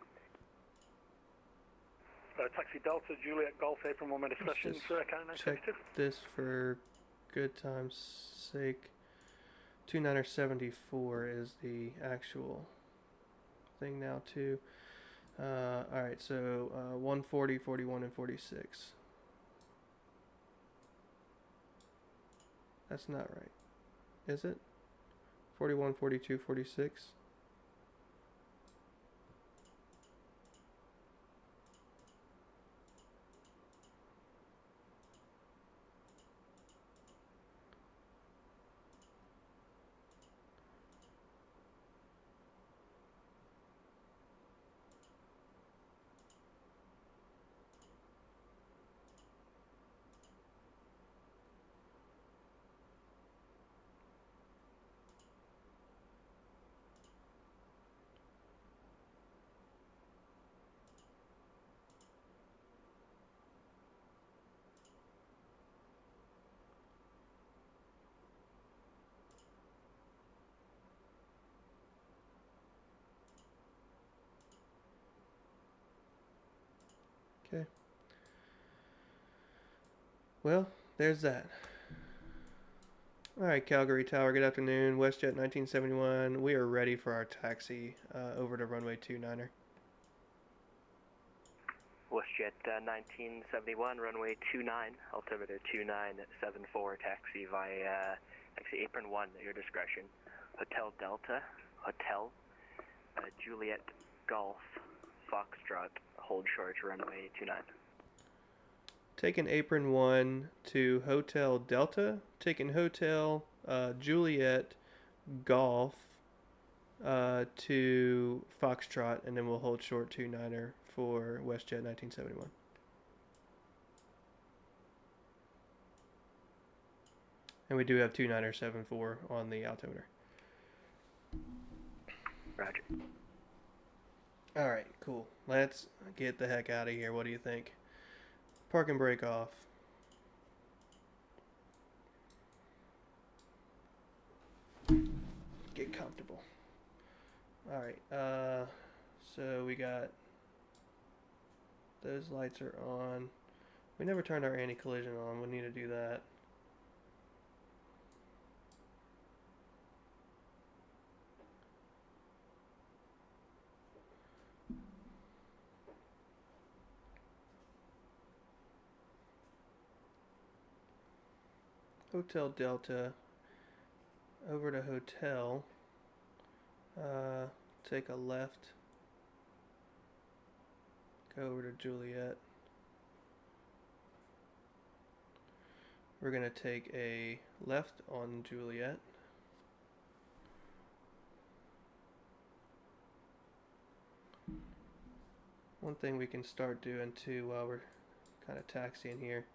Taxi Delta Juliet Golf, apron 1, my discretion, just Canada check 972. this for good time's sake. 2974 is the actual thing now too. Alright, so 140, 41, and 46. That's not right. Is it? 41, 42, 46? Okay. Well, there's that. Alright, Calgary Tower, good afternoon. WestJet 1971. We are ready for our taxi over to runway 29er. WestJet 1971, runway 29, altimeter 2974, taxi via taxi apron 1 at your discretion. Hotel Delta, Hotel, Juliet, Golf, Foxtrot, hold short, runway 29. Taking apron 1 to Hotel Delta, taking Hotel Juliet, Golf to Foxtrot, and then we'll hold short 29er for WestJet 1971. And we do have 29er74 on the altimeter. Roger. Alright, cool. Let's get the heck out of here. What do you think? Park and brake off. Get comfortable. Alright, so we got those lights are on. We never turned our anti-collision on. We need to do that. Hotel Delta over to Hotel, take a left, go over to Juliet. We're going to take a left on Juliet. One thing we can start doing too while we're kind of taxiing here,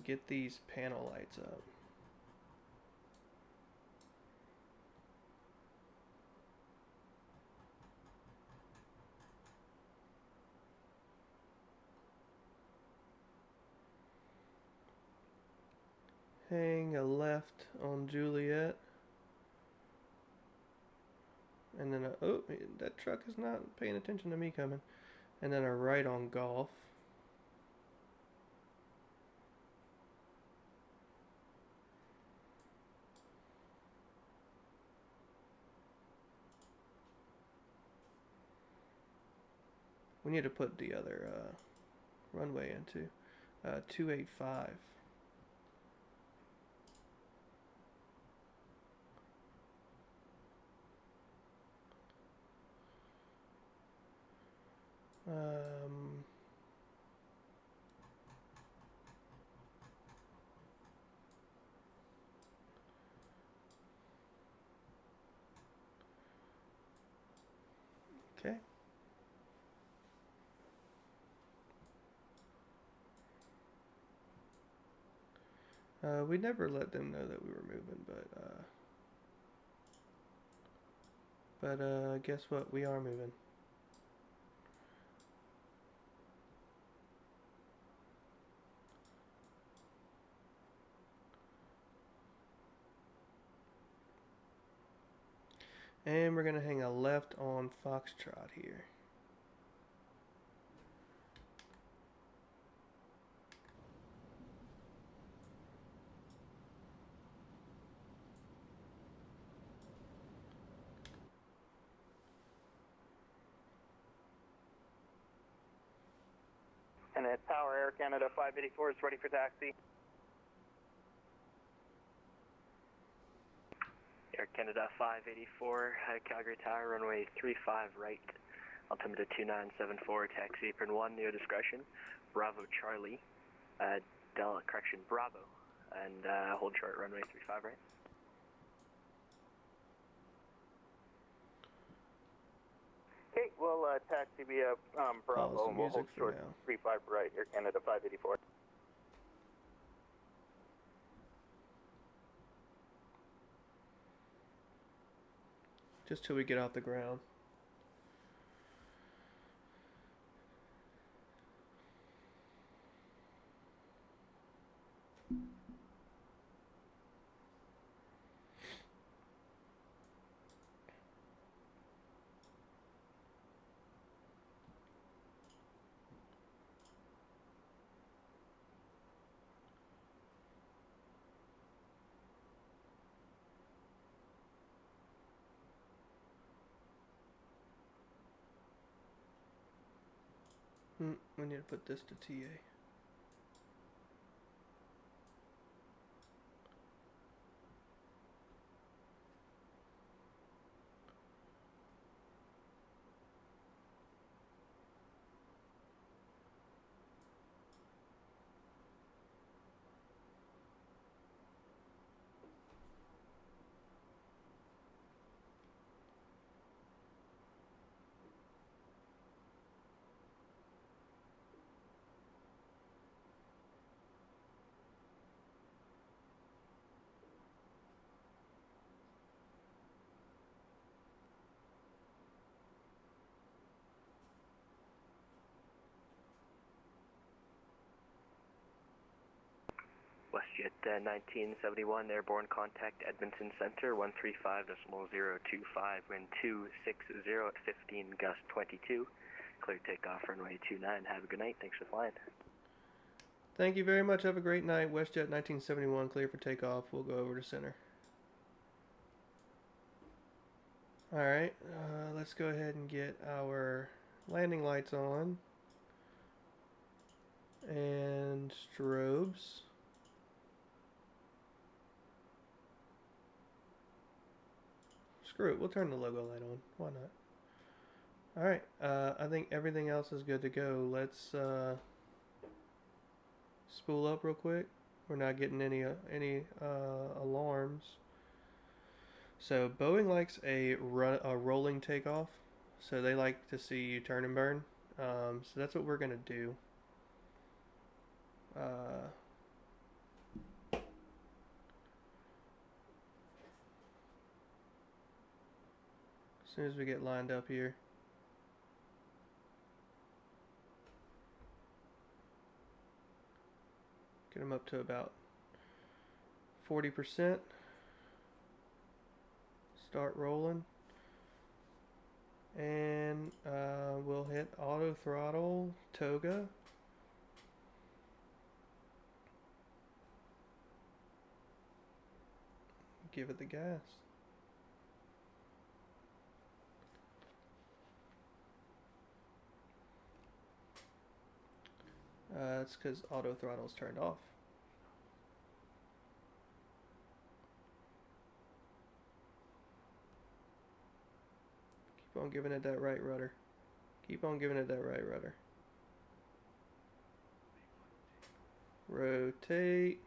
get these panel lights up. Hang a left on Juliet. And then oh, that truck is not paying attention to me coming. And then a right on Golf. We need to put the other runway into 285. Okay. We never let them know that we were moving, but guess what? We are moving. And we're going to hang a left on Foxtrot here. And at Tower Air Canada 584 is ready for taxi. Air Canada 584, Calgary Tower, runway 35 right, altimeter 2974, taxi apron 1, your discretion. Bravo Charlie, Bravo, and hold short runway 35 right. Okay, we'll taxi via Bravo, and we'll hold short now. 35 right, Air Canada 584. Just till we get off the ground. We need to put this to TA. WestJet 1971, airborne contact Edmonton Center, 135.025, wind 260 at 15, gust 22. Clear takeoff, runway 29. Have a good night. Thanks for flying. Thank you very much. Have a great night. WestJet 1971, clear for takeoff. We'll go over to center. Alright, let's go ahead and get our landing lights on. And strobes. Screw it, we'll turn the logo light on. Why not? Alright, I think everything else is good to go. Let's spool up real quick. We're not getting any alarms. So Boeing likes a rolling takeoff. So they like to see you turn and burn. So that's what we're going to do. As soon as we get lined up here. Get them up to about 40%. Start rolling. And we'll hit auto throttle, toga. Give it the gas. It's because auto throttle is turned off. Keep on giving it that right rudder. Keep on giving it that right rudder. Rotate.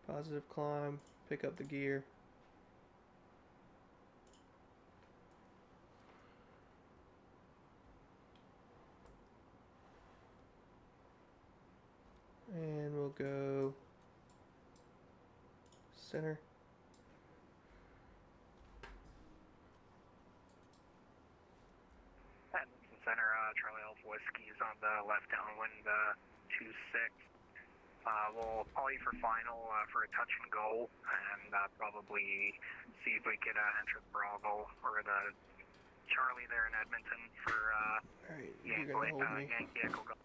Positive climb. Pick up the gear. And we'll go center. Edmonton Center, Charlie Alpha Whiskey is on the left downwind 26. We'll call you for final for a touch and go, and probably see if we could enter the Bravo or the Charlie there in Edmonton for Alright, you're gonna hold me. Yankee Echo Golf.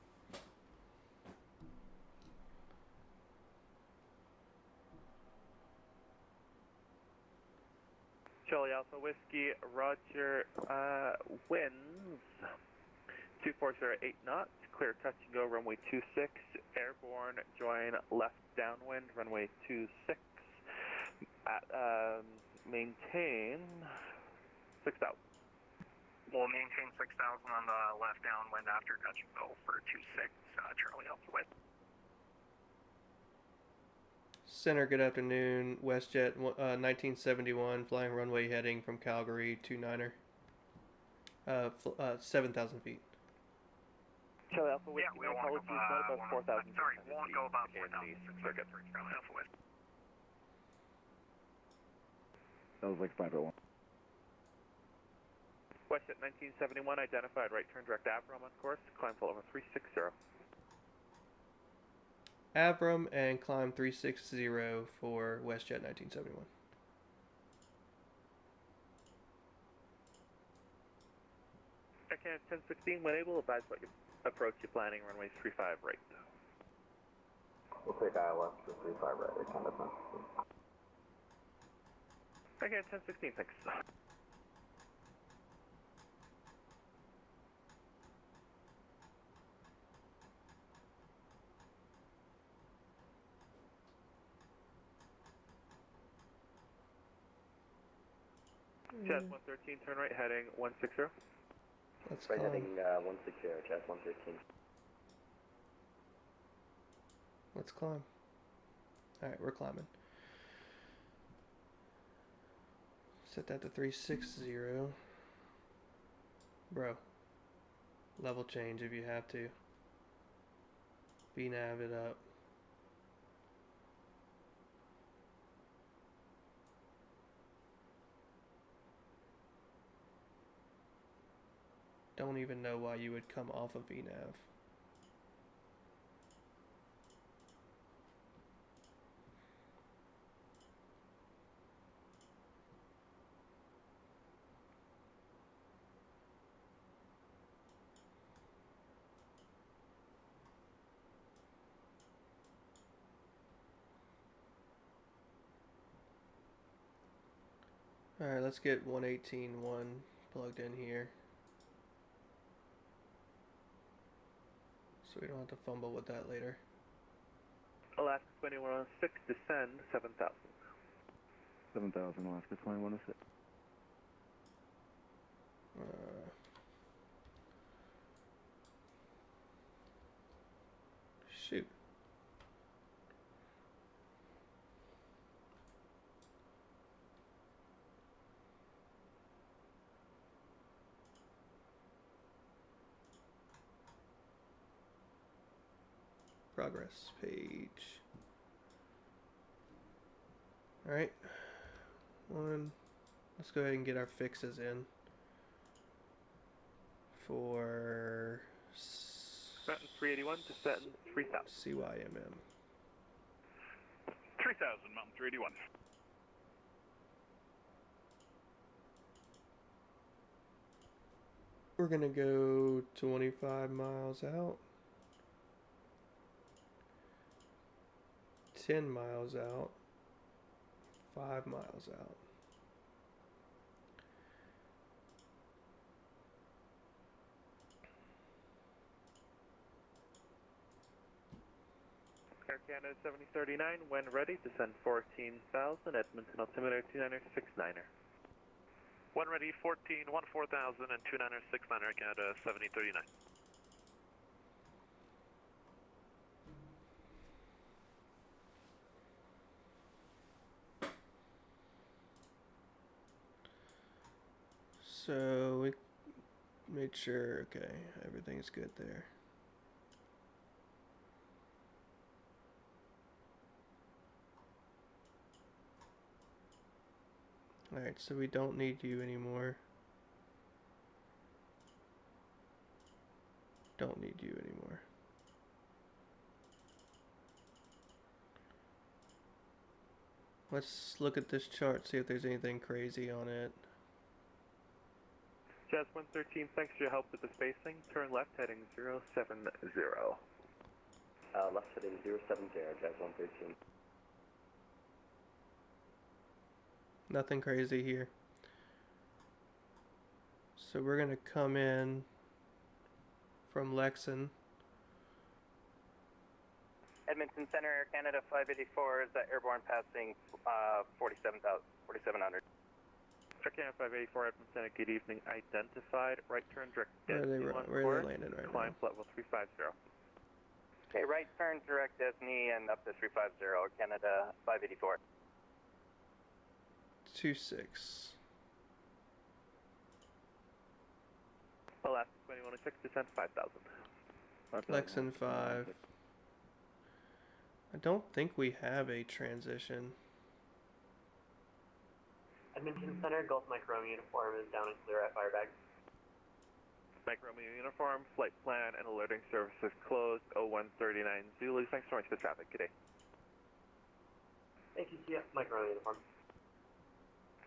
Charlie Alpha Whiskey, Roger, winds 240 knots, clear touch and go, runway 26, airborne, join left downwind, runway 26, at, maintain 6,000. We'll maintain 6,000 on the left downwind after touch and go for 26, Charlie Alpha Whiskey. Center, good afternoon. WestJet 1971, flying runway heading from Calgary 29er. 7,000 feet. Charlie Alpha Whiskey, yeah, we won't go about 4,000. Sorry, we won't go about 4,000. Circuit. Charlie Alpha Whiskey. That was like 501. WestJet 1971, identified right turn direct Avram on course, climb full over 360. Avram and climb 360 for WestJet 1971. Aircan 1016, when able, advise what you approach your planning, runway 35 right. We'll take ILS for 35 right, kind of. Aircan 1016, thanks. Jazz 113, turn right, heading 160. Let's Right, climb. heading 160, Jazz 113. Let's climb. Alright, we're climbing. Set that to 360. Bro. Level change if you have to. VNav it up. Don't even know why you would come off of VNav. Alright, let's get 118.1 plugged in here. So we don't have to fumble with that later. Alaska 2106, descend 7,000. 7,000, Alaska 2106. Shoot. Progress page. Alright. Let's go ahead and get our fixes in. For Mountain 381, descend 3,000. CYMM. 3,000, Mountain 381. We're gonna go 25 miles out. 10 miles out. 5 miles out. Air Canada 7039, when ready, descend 14,000, Edmonton altimeter 2969er. When ready, 14,000 and 2969 Air Canada 7039. So we made sure, okay, everything's good there. Alright, so we don't need you anymore. Don't need you anymore. Let's look at this chart, see if there's anything crazy on it. Jazz 113, thanks for your help with the spacing. Turn left, heading 070. Left heading 070, Jazz 113. Nothing crazy here. So we're gonna come in from Lexington. Edmonton Center, Air Canada 584 is airborne passing 4700. Air Canada 584, Edmonton, good evening. Identified, right turn direct. Where are they landing right Climb now? level 350. Okay, right turn direct Disney and up to 350, Air Canada 584. 26. Alaska 2106, descend 5,000. Lexington 5. I don't think we have a transition. Edmonton Center, Gulf Mike Romeo uniform is down and clear at Firebag. Mike Romeo uniform, flight plan and alerting services closed, 0139 Zulu. Thanks so much for the traffic. Good day. Thank you, yeah, Mike Romeo uniform.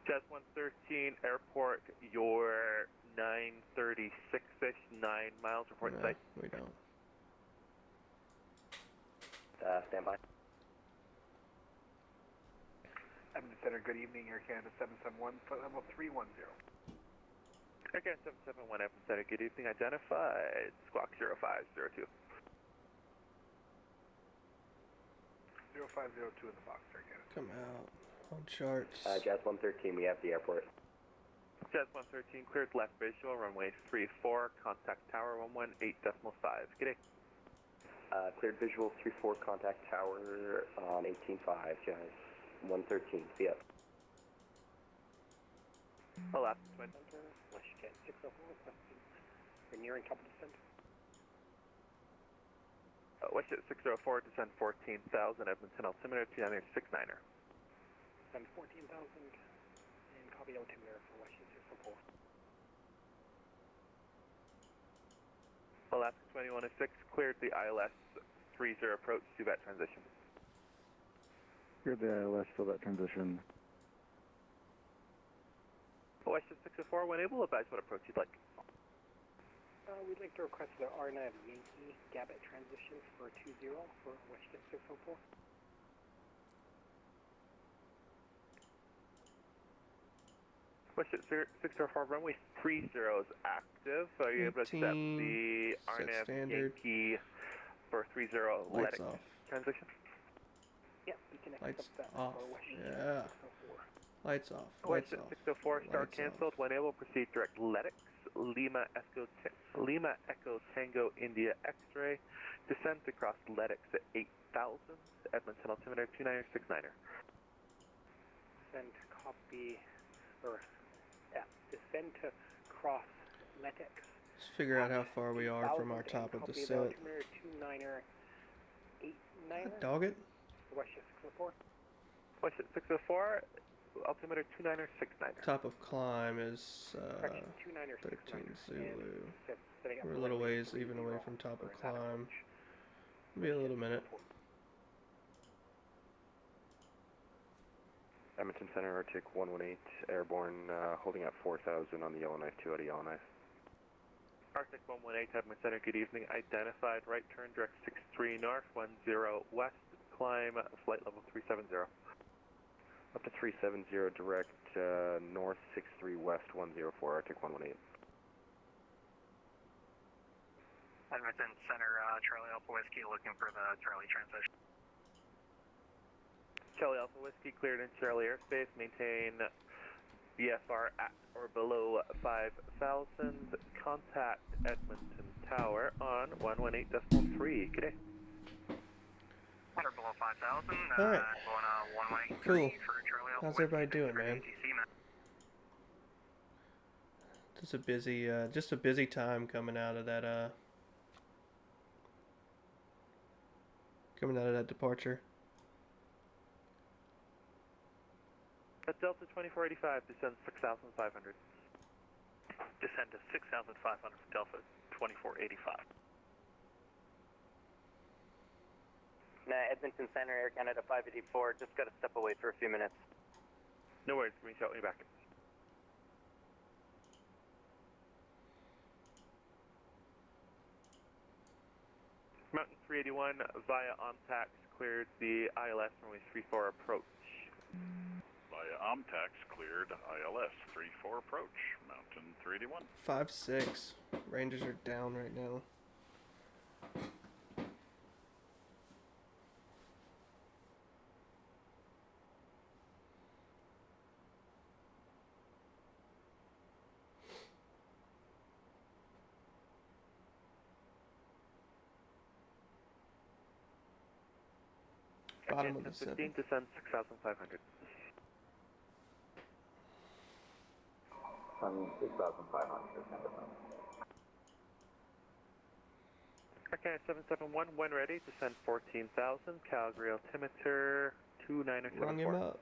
Jazz 113, airport, your 936-ish, 9 miles, report No, site. we don't. Stand by. Edmonton Center, good evening, Air Canada 771, flight level 310. Air Canada 771, Edmonton Center, good evening. Identified, squawk 0502. 0502 in the box, Air Canada. Come out on charts. Jazz 113, we have the airport. Jet 113 cleared left visual, runway 34, contact tower 118.5. G'day. Cleared visual 34, contact tower on 18.5, guys. 113, see ya. Alaska 20. WestJet 604, we're nearing top of descent. WestJet 604, descend 14,000, Edmonton altimeter 2969er. Descend 14,000, and copy altimeter for WestJet 604. Alaska 2106, cleared the ILS 30 approach to VAT transition. Cleared the ILS to that transition. WestJet 604, when able, advise what approach you'd like. We'd like to request the RNAV Yankee Gabet transition for 20 for WestJet 604. WestJet 604, runway 30 is active. Are you able to set the RNAV standard. Yankee for 30 Lights Letic off. transition? Yep, we can Lights accept that off. for WestJet Yeah. 604. Lights off. Lights WestJet off. 604, start Lights cancelled. off. When able, proceed direct Letix, Lima Echo Tango India X-ray. Descent across Letix at 8,000, Edmonton altimeter 2969er. Descend copy, or descend to cross Letix. Let's figure out how far we are from our top of descent. Altimeter 29er, Dog it. WestJet 604. WestJet 604, altimeter 2969er. Top of climb is Correction, 29er 13 69er. Zulu. Setting up We're a the little runway ways even away 30 from top for of that climb. approach. Be a little minute. Edmonton Center, Arctic 118, airborne, holding at 4,000 on the Yellowknife 2 out of Yellowknife. Arctic 118, Edmonton Center, good evening. Identified right turn, direct 63 north, 10 west, climb, flight level 370. Up to 370, direct north 63 west 104, Arctic 118. Edmonton Center, Charlie Alpha Whiskey, looking for the Charlie transition. Charlie Alpha Whiskey cleared in Charlie airspace. Maintain VFR at or below 5,000. Contact Edmonton Tower on 118.3. Good day. At or below 5,000. All right. Going 118.3 Cool. for Charlie Alpha How's Whiskey. everybody doing, man? Just a busy time coming out of that departure. At Delta 2485, descend 6,500. Descend to 6,500 for Delta 2485. Edmonton Center, Air Canada 584, just got to step away for a few minutes. No worries, reach out when you're back. Mountain 381 via OMTAX cleared the ILS runway 34 approach. Via OMTAX cleared ILS 34 approach, Mountain 381. 5-6. Rangers are down right now. Bottom of the 15, 7th. descend 6,500. 6,500. Arcana 771, when ready, descend 14,000. Calgary altimeter 2974. Rung him up.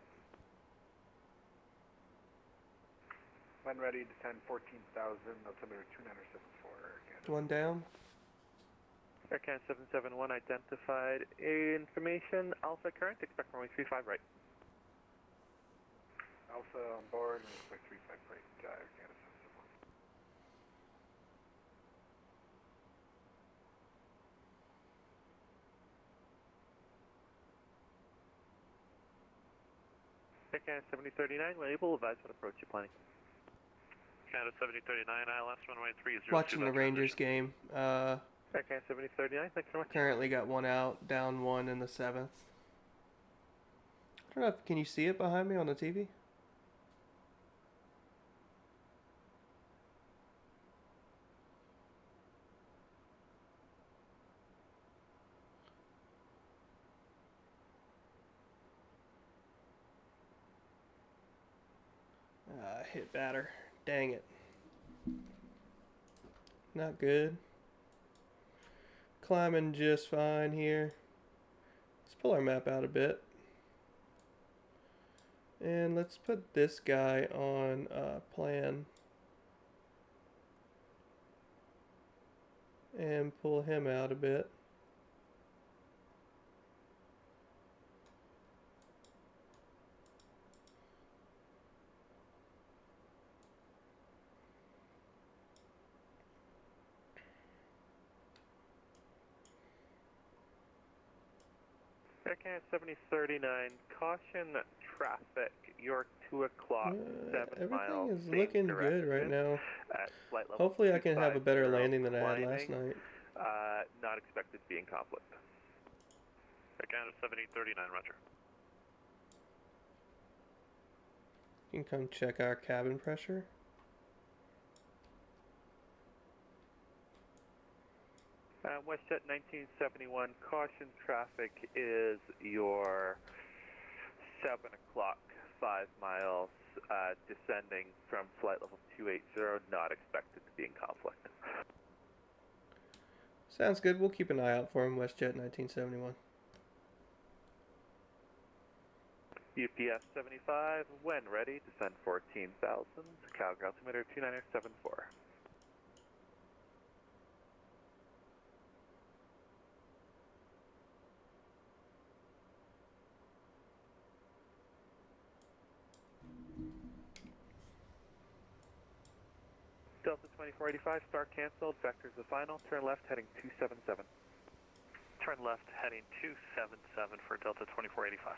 When ready, descend 14,000, altimeter 2974. One down. Arcana 771 identified information. Alpha current, expect runway 35 right. Alpha on board, and expect 35 right, Arcana 771. Arcana 7039, when able, advise what approach you're planning. Canada 7039, ILS runway 30. Watching the Rangers game. Arcana 7039, thanks so much. Currently got one out, down one in the 7th. I don't know if, can you see it behind me on the TV? hit batter. Dang it. Not good. Climbing just fine here. Let's pull our map out a bit. And let's put this guy on plan. And pull him out a bit. Air Canada 7039, caution traffic, York 2 o'clock, 7 miles. Everything is looking good right now. At flight level Hopefully I can have a better 250 landing than I had last climbing. night. Not expected to be in conflict. Air Canada 7039, roger. You can come check our cabin pressure. WestJet 1971, caution traffic is your 7 o'clock, 5 miles, descending from flight level 280, not expected to be in conflict. Sounds good. We'll keep an eye out for him, WestJet 1971. UPS 75, when ready, descend 14,000, Calgary altimeter 2974. Delta 2485, start canceled, vectors the final, turn left heading 277. Turn left heading 277 for Delta 2485.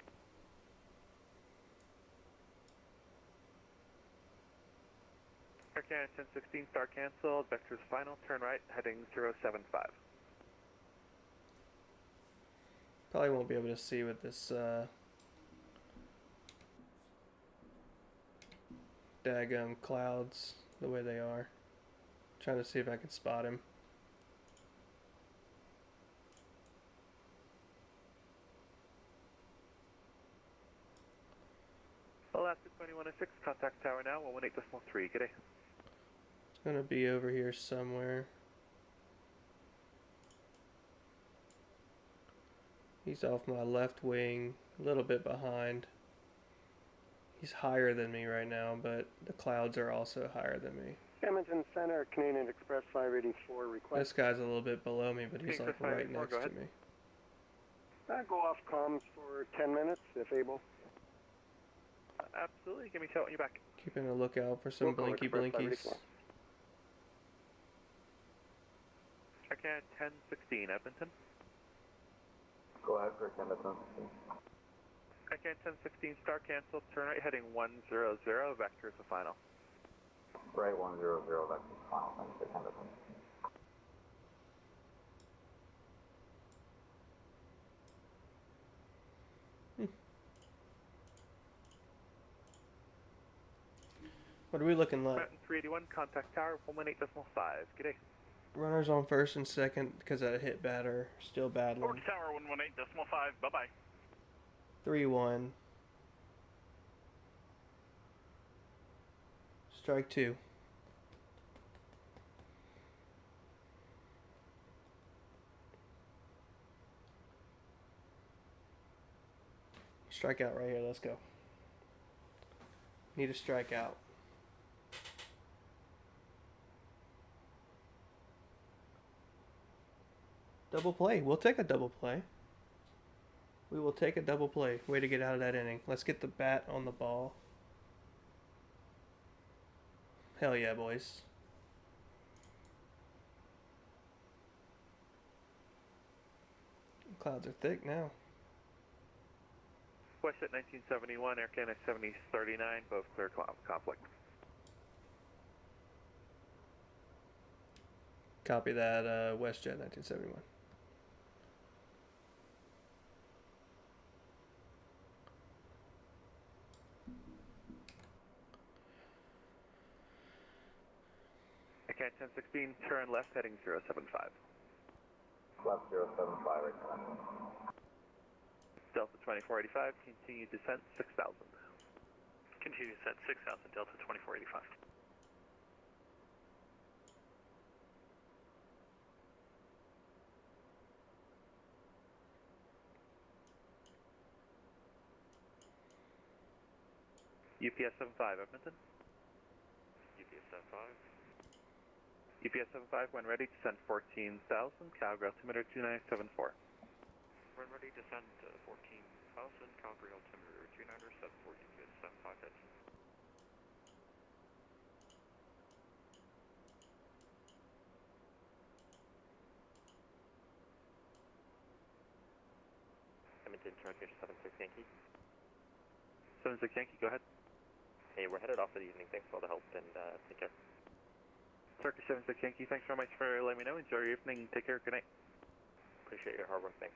Air Canada 1016, start canceled, vectors final, turn right heading 075. Probably won't be able to see with this daggum clouds the way they are. Trying to see if I can spot him. Alaska 2106, contact tower now, 118.3, g'day. It's gonna be over here somewhere. He's off my left wing, a little bit behind. He's higher than me right now, but the clouds are also higher than me. Edmonton Center, Canadian Express 584 request. This guy's a little bit below me, but he's like right next to me. Go off comms for 10 minutes, if able. Absolutely, give me a shout when you're back. Keeping a lookout for some blinky blinkies. Air Canada 1016, Edmonton. Go ahead for Canada 1016. Air Canada 1016, start canceled, turn right heading 100, vectors the final. Right 100, vectors final, thanks for Canada 1016. What are we looking like? Mountain 381, contact tower 118.5, g'day. Runners on first and second because I hit batter. Still battling. Fort Tower 118.5, bye-bye. 3-1. Strike 2. Strikeout right here. Let's go. Need a strikeout. Double play. We'll take a double play. We will take a double play. Way to get out of that inning. Let's get the bat on the ball. Hell yeah, boys. Clouds are thick now. WestJet 1971, Air Canada 7039, both clear conflict. Copy that, WestJet 1971. Air Canada 1016, turn left heading 075. Left 075, right Canada. Delta 2485, continue descent 6000. Continue set 6000 Delta 2485. UPS 75, Edmonton. UPS 75. UPS 75, when ready, descend 14,000, Calgary altimeter 2974. When ready, descend 14,000, Calgary altimeter 2974, UPS 75 heads. Edmonton, transmission 76 Yankee. 76 Yankee, go ahead. Hey, we're headed off for the evening. Thanks for all the help, and take care. Turkish 76 Yankee, thanks very much for letting me know. Enjoy your evening. Take care. Good night. Appreciate your hard work. Thanks.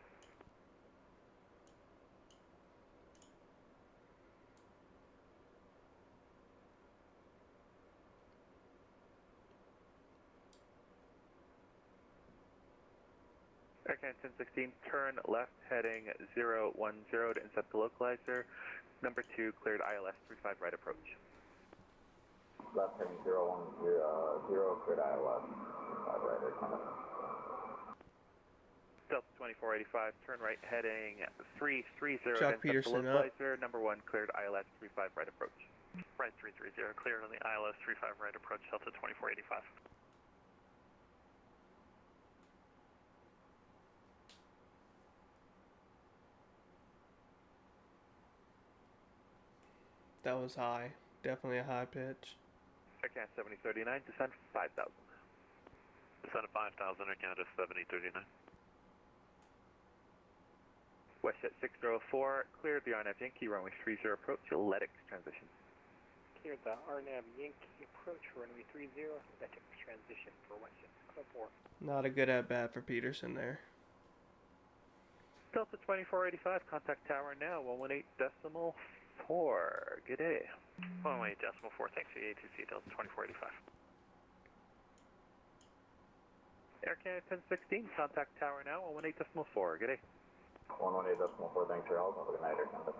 Air Canada 1016, turn left heading 010 to intercept the localizer. Number 2, cleared ILS 35 right approach. Left heading 010, cleared ILS 35 right, Air Canada. Delta 2485, turn right heading 330 Chuck to intercept the Peterson up. localizer. Number 1, cleared ILS 35 right approach. Right 330, cleared on the ILS 35 right approach, Delta 2485. That was high. Definitely a high pitch. Air Canada 7039, descend 5000. Descend 5000, Air Canada 7039. WestJet 604, cleared the RNAV Yankee, runway 30 approach, Letics transition. Cleared the RNAV Yankee approach, runway 30, Letics transition for WestJet 604. Not a good at bat for Peterson there. Delta 2485, contact tower now, 118.4. Good day. 118.4, thanks for the ATC, Delta 2485. Air Canada 1016, contact tower now, 118.4. Good day. 118.4, thanks for your help. Have a good night, Air Canada.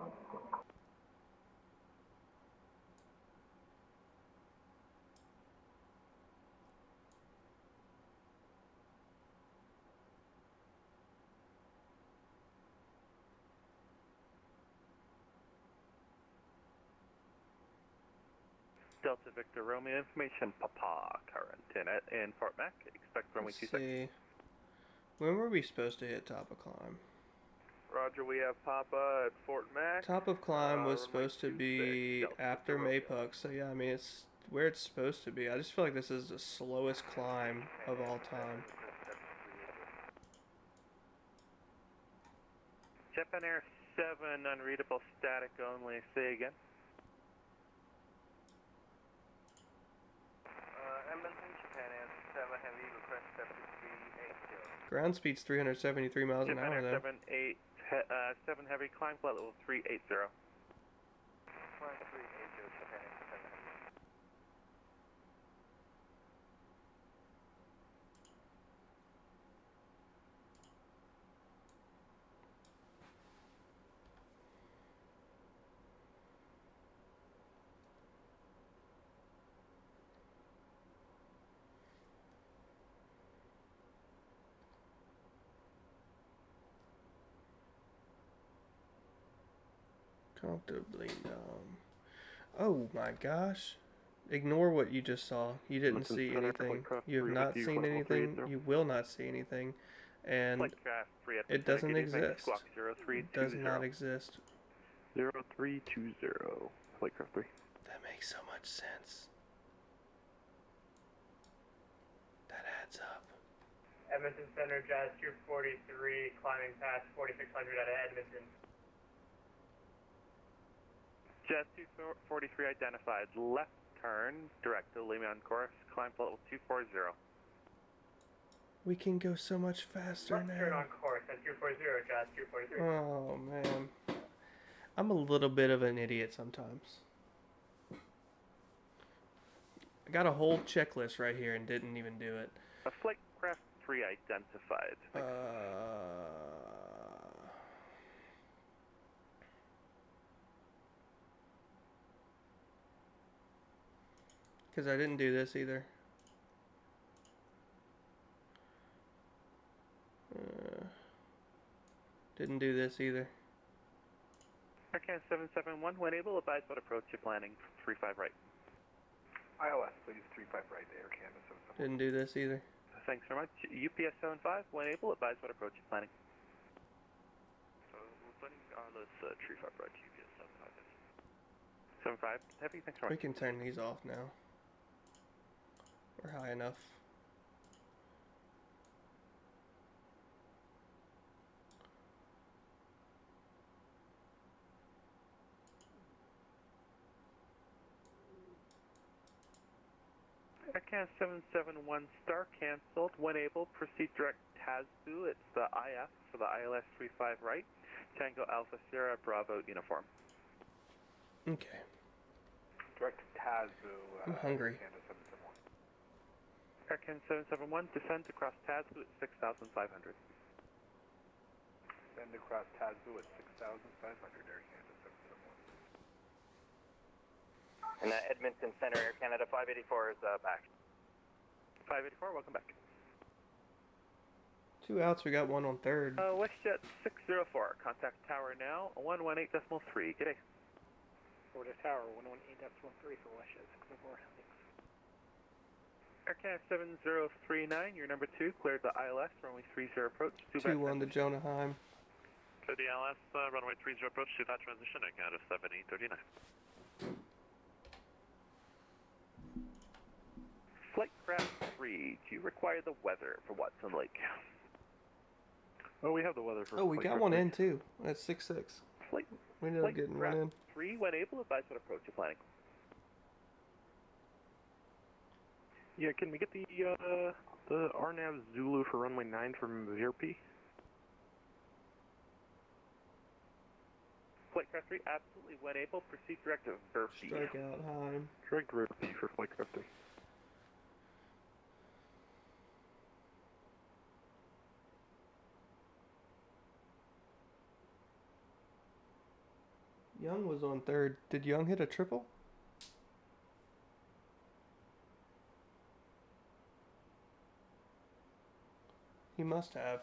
Delta Victor Romeo information, Papa current in Fort Mac. Expect runway Let's 26. see. When were we supposed to hit top of climb? Roger, we have Papa at Fort Mac. Top of climb was runway supposed to 26, be Delta after Victor Romeo. Maypuck, so yeah, I mean, it's where it's supposed to be. I just feel like this is the slowest climb of all time. Japan Air 7, unreadable static only. Say again. Edmonton, Japan Air 7 Heavy, request 7380. Ground speed's 373 miles an Japan hour, Air though. 7 Heavy, climb flight level 380. Climb 380, Japan Air 7 Heavy. Comfortably numb. Oh my gosh. Ignore what you just saw. You didn't Edmonton see Center, anything. Flightcraft You have 3 not with you, seen Flight Level anything. 380. You will not see anything. And Flightcraft 3 it doesn't exist. Squawk It does 0320. not exist. 0320. Flightcraft 3. That makes so much sense. That adds up. Edmonton Center, Jazz 243, climbing past 4600 out of Edmonton. Jazz 243 identified. Left turn, direct to Lima on course. Climb flight level 240. We can go so much faster Left turn now. on course at 240, Jazz 243. Oh man. I'm a little bit of an idiot sometimes. I got a whole checklist right here and didn't even do it. A Flightcraft 3 identified. Because I didn't do this either. Didn't do this either. Aircan 771, when able, advise what approach you're planning. 35 right. ILS, please, 35 right, Aircan 771. Didn't do this either. Thanks very much. UPS 75, when able, advise what approach you're planning. We're planning ILS 35 right to UPS 75, 75. heavy, thanks very We much. can turn these off now. We're high enough. Aircan 771 star canceled. When able, proceed direct Tazbu. It's the IF for the ILS 35 right. Tango Alpha Sierra Bravo uniform. Okay. Direct Tazbu. I'm hungry. Aircan 771, descend across Tazbu at 6,500. Descend across Tazbu at 6,500, Air Canada 771. And Edmonton Center, Air Canada 584 is back. 584, welcome back. 2 outs, we got 1 on third. WestJet 604, contact tower now, 118.3, g'day. Florida Tower, 118.3 for WestJet 604. Thanks. Aircan 7039, your number 2, cleared the ILS, runway 30 approach. 2-1 to Jonah Heim. Clear the ILS, runway 30 approach to that transition, Air Canada 7039. Flight craft 3, do you require the weather for Watson Lake? Oh, we have the weather for Oh, we got one in too. That's 6-6. Flight, We ended up getting one in. 3, when able, advise what approach you're planning. Yeah, can we get the RNAV Zulu for runway 9 from VRP? Flight craft 3, absolutely, when able, proceed direct to Verfi. Strike out Heim. Direct VRP for flight craft 3. Young was on third. Did Young hit a triple? He must have.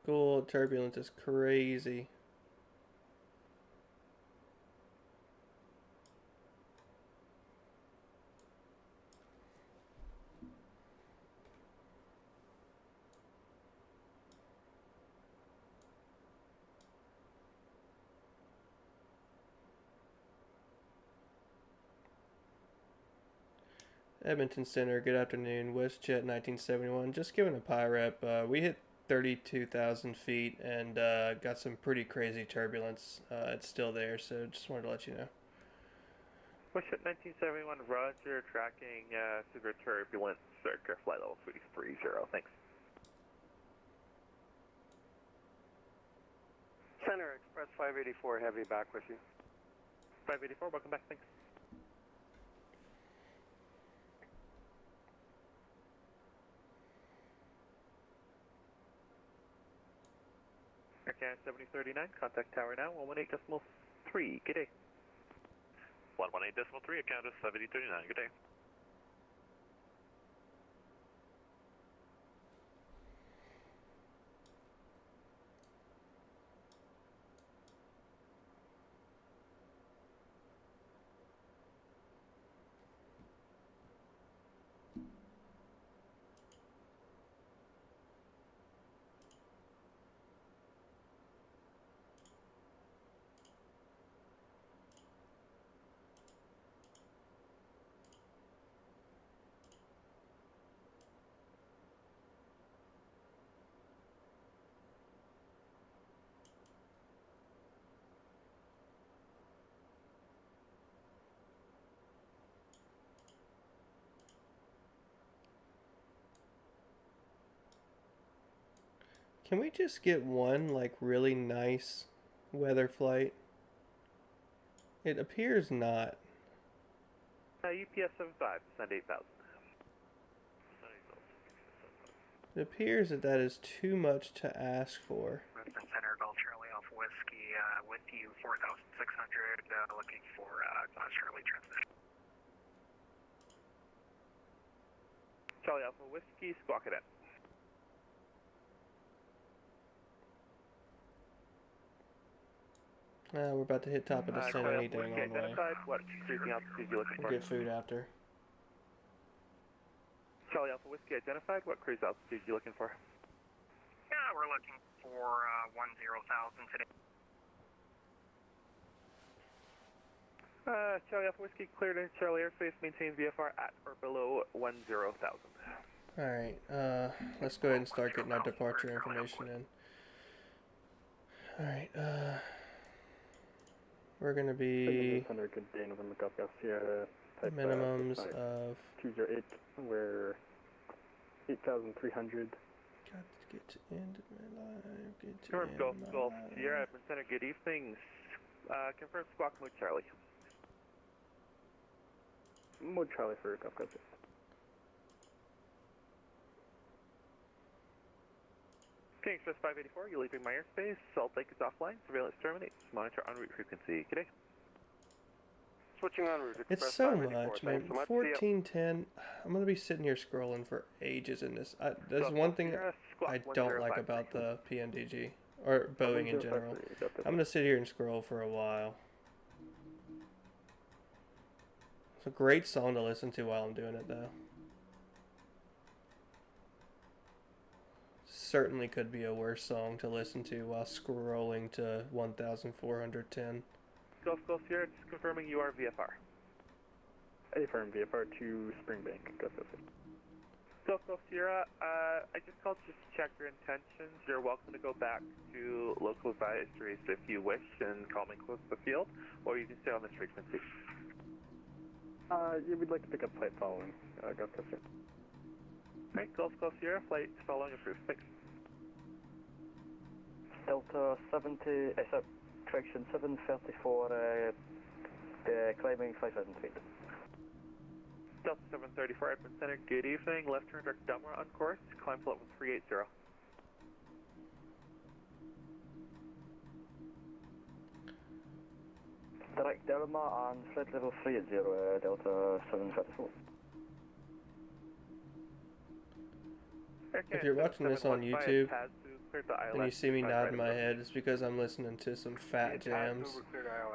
Cool, turbulence is crazy. Edmonton Center, good afternoon. WestJet 1971. Just giving a pie rep. We hit 32,000 feet and got some pretty crazy turbulence. It's still there, so just wanted to let you know. WestJet 1971, roger, tracking severe turbulence, circa flight level 330, thanks. Center Express 584, heavy back with you. 584, welcome back, thanks. Aircan 7039, contact tower now, 118.3, good day. 118.3, Air Canada 7039, good day. Can we just get one, like, really nice weather flight? It appears not. UPS 75, send 8,000. It appears that that is too much to ask for. Western Center, Golf Charlie Alpha Whiskey, with you 4,600, looking for Golf Charlie transition. Charlie Alpha Whiskey, squawk it in. We're about to hit top of the center any dang on way. Identified, what cruising altitude you looking for? We'll get food after. Charlie Alpha Whiskey identified, what cruise altitude you looking for? Yeah, we're looking for 10,000 today. Charlie Alpha Whiskey cleared in Charlie airspace, maintain VFR at or below 10,000. Alright, let's go ahead and start getting our departure information in. Alright, we're going to be minimums of 208, we're 8,300. Got to get to end of my life, get to Confirm end Golf of my Golf life. Sierra, Admin Center, good evening. Confirm squawk mode Charlie. Mode Charlie for Golf Golf. King Express 584, you're leaving my airspace. Salt Lake is offline. Surveillance terminates. Monitor en route frequency. Good day. Switching en route. It's so much, man. 1410. I'm gonna be sitting here scrolling for ages in this. There's one thing I don't like about the PMDG or Boeing in general. I'm gonna sit here and scroll for a while. It's a great song to listen to while I'm doing it, though. Certainly could be a worse song to listen to while scrolling to 1,410. Golf Golf Sierra, just confirming you are VFR. Affirm VFR to Springbank. Golf Golf. Golf Golf Sierra, I just called just to check your intentions. You're welcome to go back to local advisories if you wish and call me close to the field, or you can stay on this frequency. Yeah, we'd like to pick up flight following. Golf Golf. Alright, Golf Golf Sierra, flight following approved. Thanks. Delta 70, correction 734, climbing 5,000 feet. Delta 734, Admin Center, good evening. Left turn direct downward on course, climb float 1380. Direct Delma and flight level 380, Delta 734. If you're watching this on YouTube and you see me nodding my head, it's because I'm listening to some fat jams.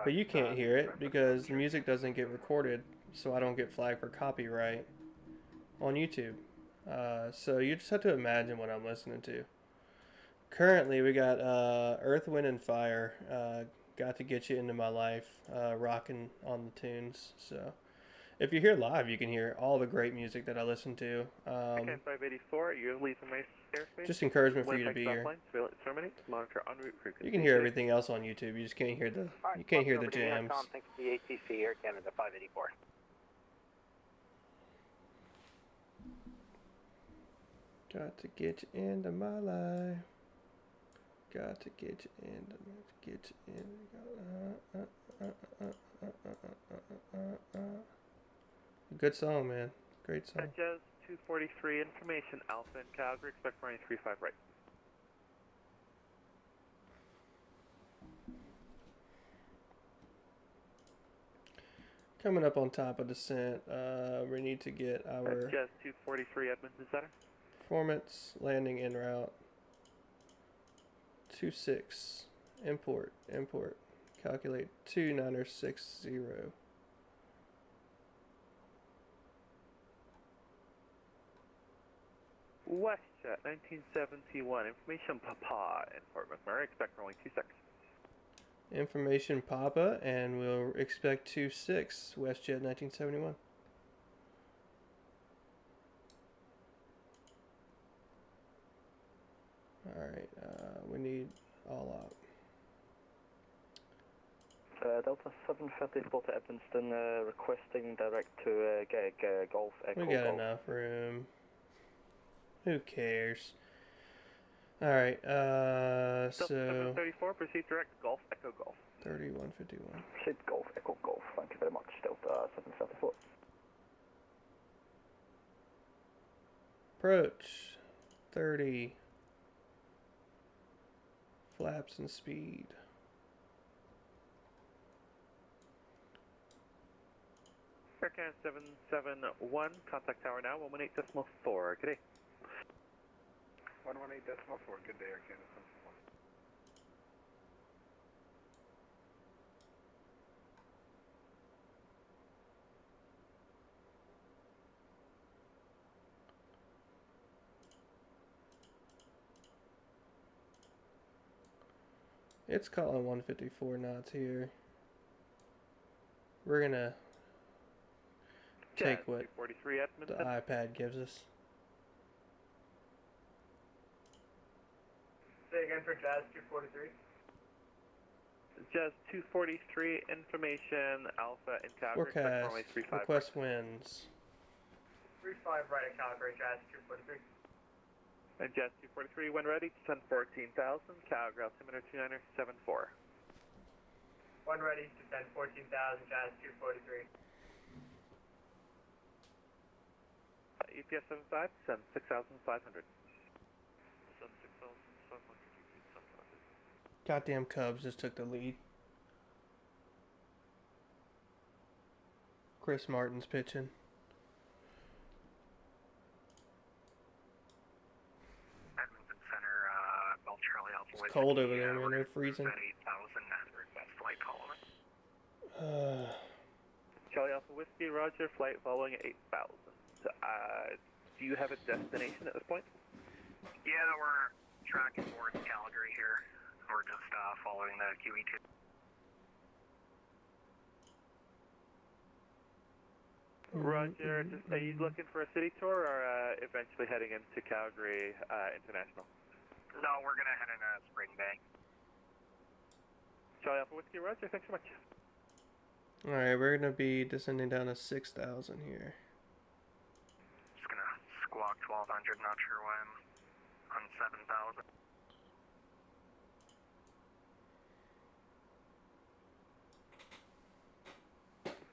But you can't hear it because the music doesn't get recorded, so I don't get flagged for copyright on YouTube. So you just have to imagine what I'm listening to. Currently, we got Earth, Wind, and Fire. Got to Get You Into My Life, rocking on the tunes. So if you're here live, you can hear all the great music that I listen to. Okay, 584, you're leaving my airspace. Just encouragement for you to be here. Monitor en route frequency. You can hear everything else on YouTube. You just can't hear the jams. Thanks to the ATC Air Canada 584. Got to get you into my life. Got to get you into, get you in. Good song, man. Great song. Jazz 243, information Alpha in Calgary, expect running 35 right. Coming up on top of descent, we need to get our Jazz 243, Edmonton Center. performance landing en route. 26, import, calculate 2960. WestJet 1971, information Papa in Fort McMurray, expect runway 26. Information Papa, and we'll expect 26, WestJet 1971. Alright, we need all out. Delta 750 Sport to Evanston, requesting direct to Golf Echo. We got enough room. Who cares? Alright, Delta so 734, proceed direct Golf Echo Golf. 3151. Proceed Golf, Echo Golf. Thank you very much. Delta 734. Approach 30. Flaps and speed. Aircan 771, contact tower now, 118.4. Good day. 118.4. Good day, Air Canada. It's calling 154 knots here. We're gonna take what 243 the Edmonton. iPad gives us. Say again for Jazz 243. Jazz 243, information, Alpha in Calgary. Forecast. Runway 35 Request winds. 35 right at Calgary, Jazz 243. And Jazz 243, when ready, descend 14,000, Calgary altimeter 2974. When ready, descend 14,000, Jazz 243. EPS 75, descend 6,500. Descend 6,500, repeat 700. Goddamn Cubs just took the lead. Chris Martin's pitching. Edmonton Center, Bell Charlie Alpha. It's cold over there, man. They're freezing. At 8,000 and request flight calling. Charlie Alpha Whiskey, Roger, flight following 8,000. Do you have a destination at this point? Yeah, we're tracking towards Calgary here. We're just following the QE2. Roger, are you looking for a city tour or eventually heading into Calgary International? No, we're going to head in Spring Bay. Charlie Alpha Whiskey, Roger, thanks so much. Alright, we're gonna be descending down to 6,000 here. Just going to squawk 1,200, not sure when, on 7,000.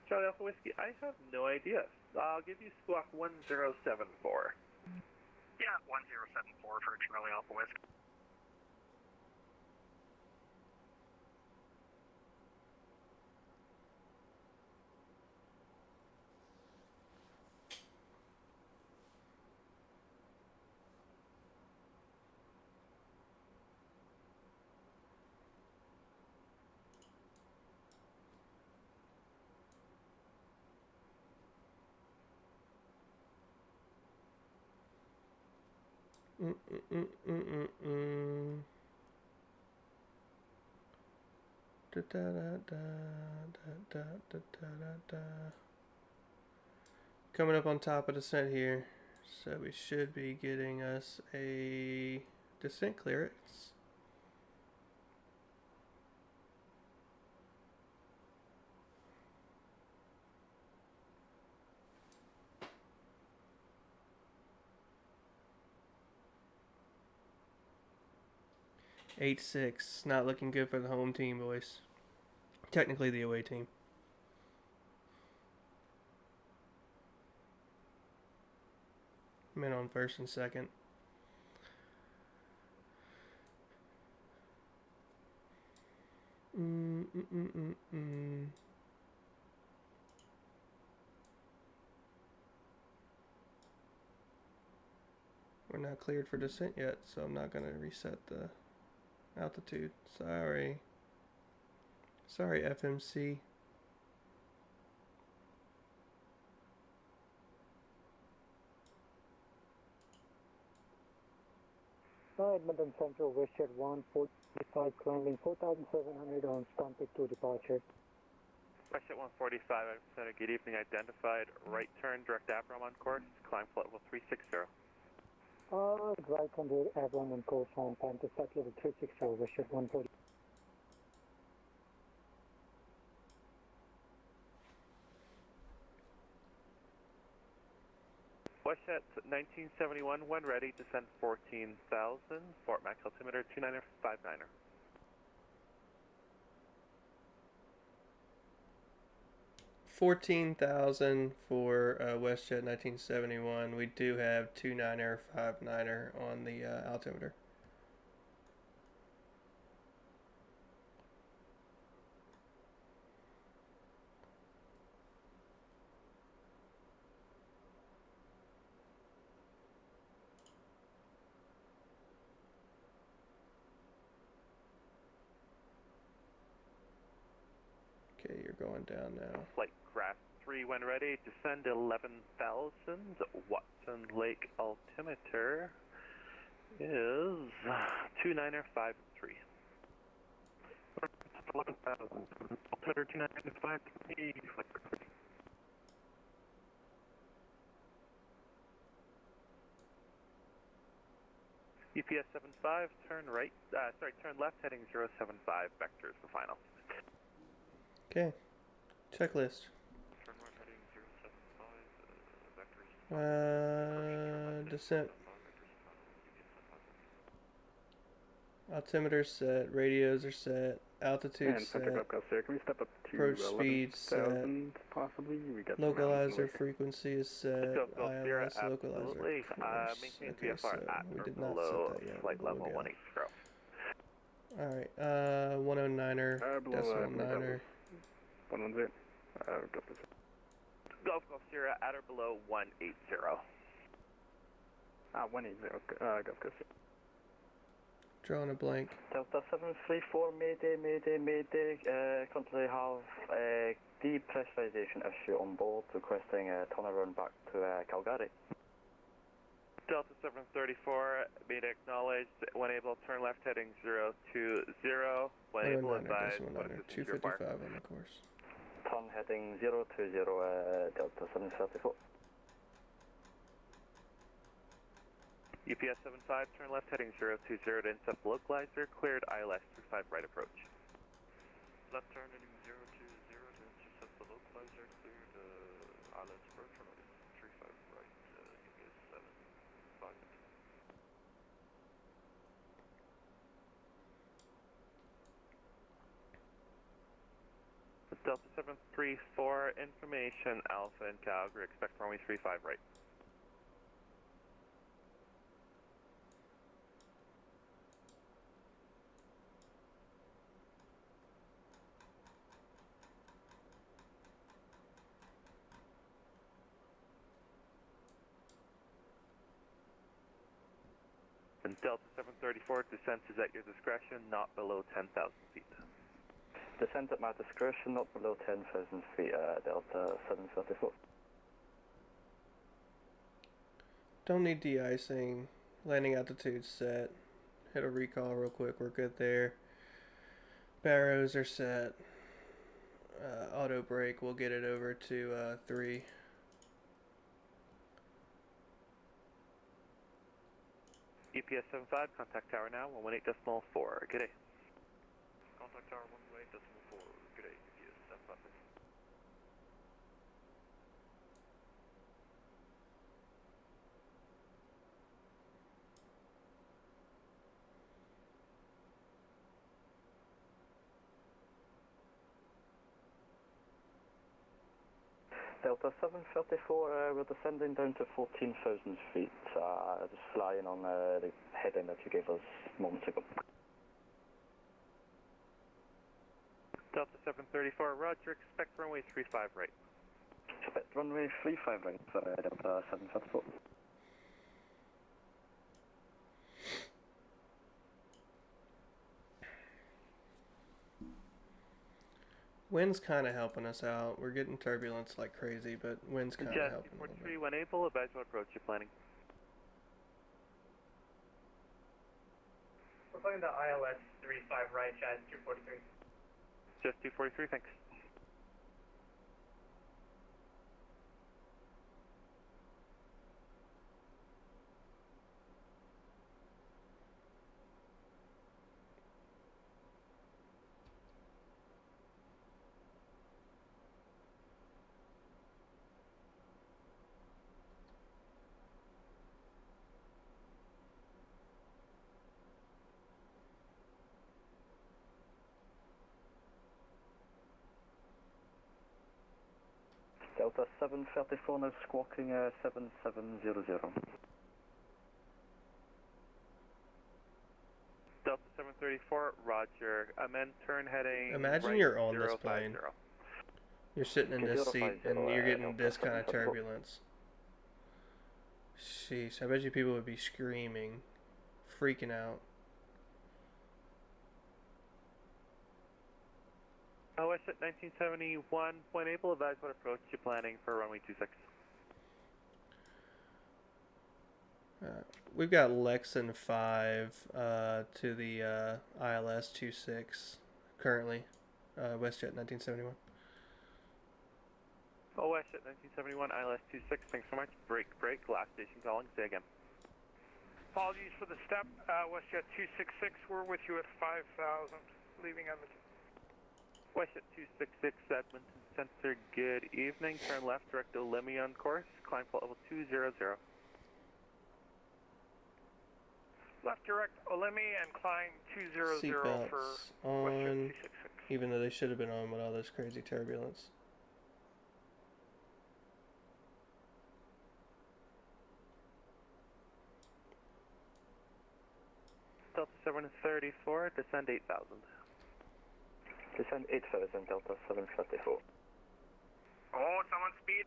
Charlie Alpha Whiskey, I have no idea. I'll give you squawk 1074. Yeah, 1074 for Charlie Alpha Whiskey. Da da da da da da da da. Coming up on top of descent here, so we should be getting us a descent clearance. Eight 6, not looking good for the home team, boys. Technically the away team. Men on first and second. We're not cleared for descent yet, so I'm not going to reset the altitude. Sorry. Sorry, FMC. Edmonton Central, WestJet 145, climbing 4,700 on Stampede to departure. WestJet 145, Center, good evening, identified right turn, direct Avram on course, climb flight level 360. Right under Avron and Callsign, time to start level 360, WestJet 140. WestJet 1971, when ready, descend 14,000, Fort Mac altimeter 2959er. 14,000 for WestJet 1971. We do have 29er, 59er on the altimeter. Okay, you're going down now. Flight craft 3 when ready, descend 11,000, Watson Lake altimeter is 2953. 11,000, altimeter 2953, UPS 75, turn right, turn left heading 075, vectors for final. Okay, checklist. Turn right heading 075, vectors. Descent. Altimeter's set, radios are set, altitude set, center up, Can we step up to approach speed set, 11,000 possibly? We got localizer frequency is set, ILS localizer. Absolutely. Maintain Okay, VFR so at we or did not below set that yet. flight We'll level go. 180. Alright, 109er, decimal 9er. 110. Golf Sierra at or below 180. 180. Golf. Drawing a blank. Delta 734, Mayday, Mayday, Mayday. Currently have a depressurization issue on board, requesting a turnaround back to Calgary. Delta 734, Mayday acknowledged. When able, turn left heading 020. When able, advise. 255 on the course. Turn heading 020, Delta 734. UPS 75, turn left heading 020 to intercept localizer, cleared ILS 25 right approach. Left turn heading 020 to intercept the localizer, cleared ILS approach, runway 35 right, UPS 75. Delta 734, information Alpha in Calgary, expect runway 35 right. And Delta 734, descent is at your discretion, not below 10,000 feet. Descent at my discretion, not below 10,000 feet, Delta 734. Don't need de-icing. Landing altitude set. Hit a recall real quick, we're good there. Barrows are set. Auto brake, we'll get it over to 3. UPS 75, contact tower now, 118.4. Good day. Contact tower 118.4. Good day, UPS 75. Delta 734, we're descending down to 14,000 feet, just flying on the heading that you gave us moments ago. Delta 734, roger, expect runway 35 right. Expect runway 35 right for Delta 734. Wind's kind of helping us out. We're getting turbulence like crazy, but wind's kind of helping a little bit. When able, advise what approach you're planning. We're playing the ILS 35 right, Chad, 243. Just 243, thanks. Delta 734 now squawking 7700. Delta 734, roger. Amend turn heading Imagine right, you're on this 050. plane. You're sitting in this seat and you're getting this kind of turbulence. Sheesh, I bet you people would be screaming, freaking out. WestJet 1971, when able, advise what approach you're planning for runway 26. We've got Lexan 5 to the ILS 26 currently, WestJet 1971. WestJet 1971, ILS 26, thanks so much. Break, last station calling, say again. Apologies for the step. WestJet 266, we're with you at 5,000, leaving Edmonton. WestJet 266, Edmonton Center, good evening. Turn left, direct to Olemi on course. Climb flight level 200. Left direct Olemi and climb 200 for Seatbelts WestJet on, 266. even though they should have been on with all this crazy turbulence. Delta 734, descend 8,000. Descend 8,000, Delta 734. Oh, someone speed.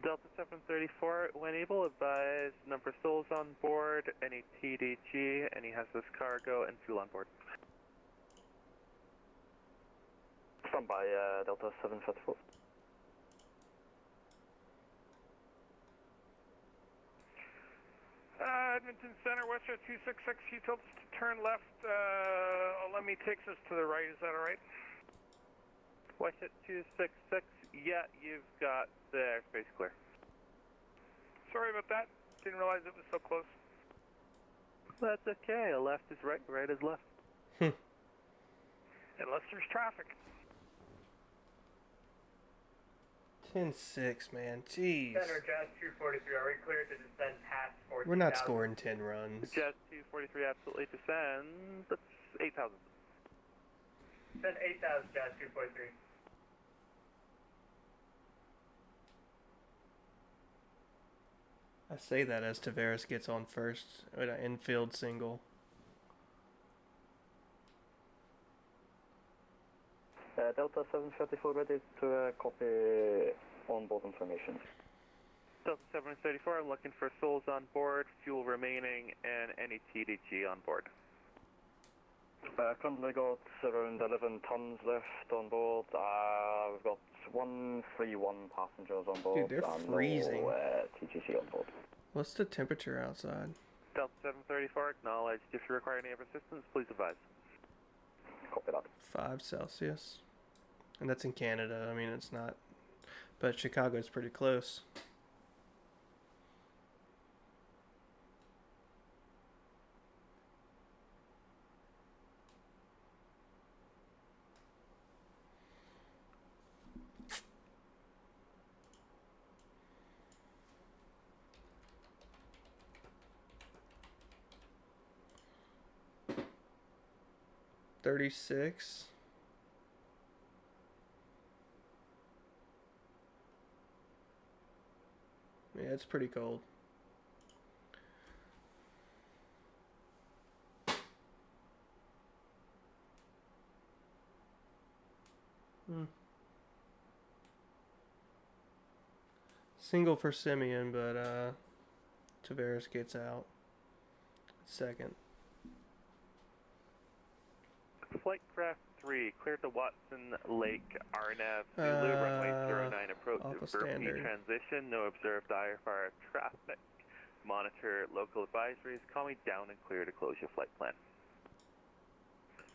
Delta 734, when able, advise number of souls on board, any PDG, any hazardous cargo, and fuel on board. Stand by, Delta 734. Edmonton Center, WestJet 266, he tells us to turn left. Olemi takes us to the right, is that alright? WestJet 266, yeah, you've got the airspace clear. Sorry about that. Didn't realize it was so close. That's okay, left is right, right is left. Unless there's traffic. 10-6, man. Jeez. Center Jazz 243, are we cleared to descend past 14,000? We're not scoring 10 runs. Jazz 243, absolutely descend. That's 8,000. Descend 8,000, Jazz 243. I say that as Tavares gets on first with an infield single. Delta 734 ready to copy on-board information. Delta 734, I'm looking for souls on board, fuel remaining, and any TDG on board. Currently got around 11 tons left on board. We've got 131 passengers on board. Dude, they're and freezing. No TGC on board. What's the temperature outside? Delta 734, acknowledged. If you require any other assistance, please advise. Copy that. 5 Celsius. And that's in Canada. I mean, it's not. But Chicago's pretty close. $36. Yeah, it's pretty cold. Single for Simeon, but Tavares gets out. Second. Flight craft 3, clear to Watson Lake, RNAV, Zulu, runway 09 approach, Alpha Verp standard. transition, no observed IFR traffic. Monitor local advisories, call me down and clear to close your flight plan.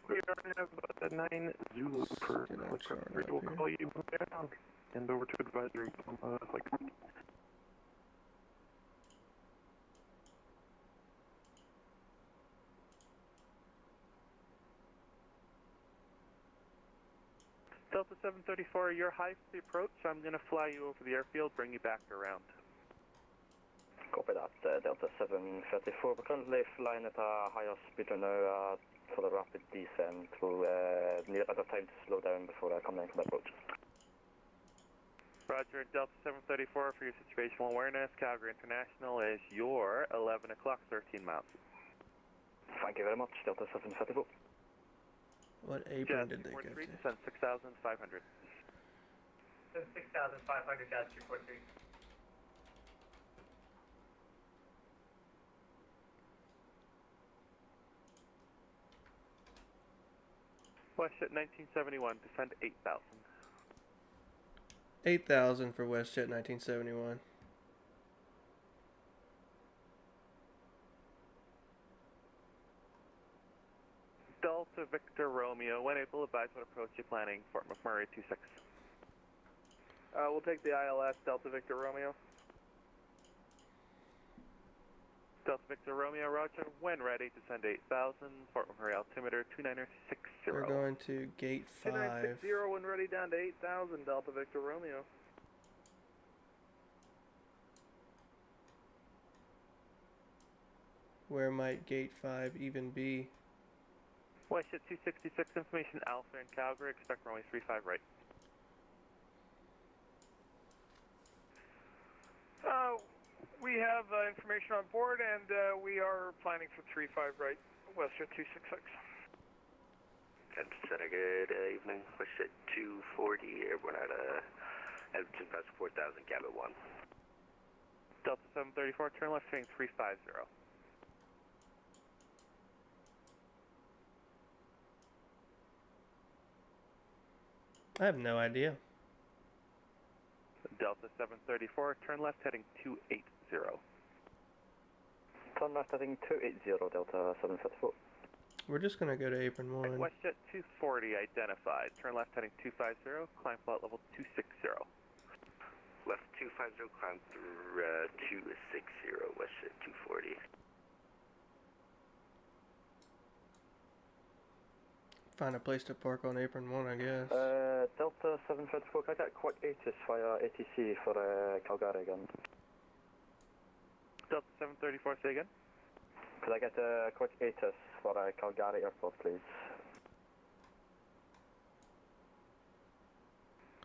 We have a 9 Zulu for flight craft 3. We'll call you down and over to advisory flight craft. Delta 734, you're high for the approach. I'm going to fly you over the airfield, bring you back around. Copy copy that, Delta 734. We're currently flying at a higher speed right now for the rapid descent. We'll need a bit of time to slow down before coming in for the approach. Roger, Delta 734 for your situational awareness. Calgary International is your 11 o'clock, 13 miles. Thank you very much, Delta 734. What apron did they go to? Descend 6,500. 6,500, Jazz 243. WestJet 1971, descend 8,000. 8,000 for WestJet 1971. Delta Victor Romeo, when able, advise what approach you're planning, Fort McMurray 26. We'll take the ILS, Delta Victor Romeo. Delta Victor Romeo, roger. When ready, descend 8,000, Fort McMurray altimeter 2960. We're going to gate 5. 2960 when ready, down to 8,000, Delta Victor Romeo. Where might gate 5 even be? WestJet 266, information Alpha in Calgary, expect runway 35 right. We have information on board, and we are planning for 35 right, WestJet 266. Good evening, WestJet 240, airborne at Edmonton, past 4,000, Gambit 1. Delta 734, turn left, heading 350. I have no idea. Delta 734, turn left, heading 280. Turn left heading 280, Delta 734. We're just going to go to apron 1. WestJet 240 identified. Turn left heading 250, climb flight level 260. Left 250, climb through 260, WestJet 240. Find a place to park on apron 1, I guess. Delta 734, can I get a quick ATIS via ATC for Calgary again? Delta 734, say again? Could I get a quick ATIS for Calgary Airport, please?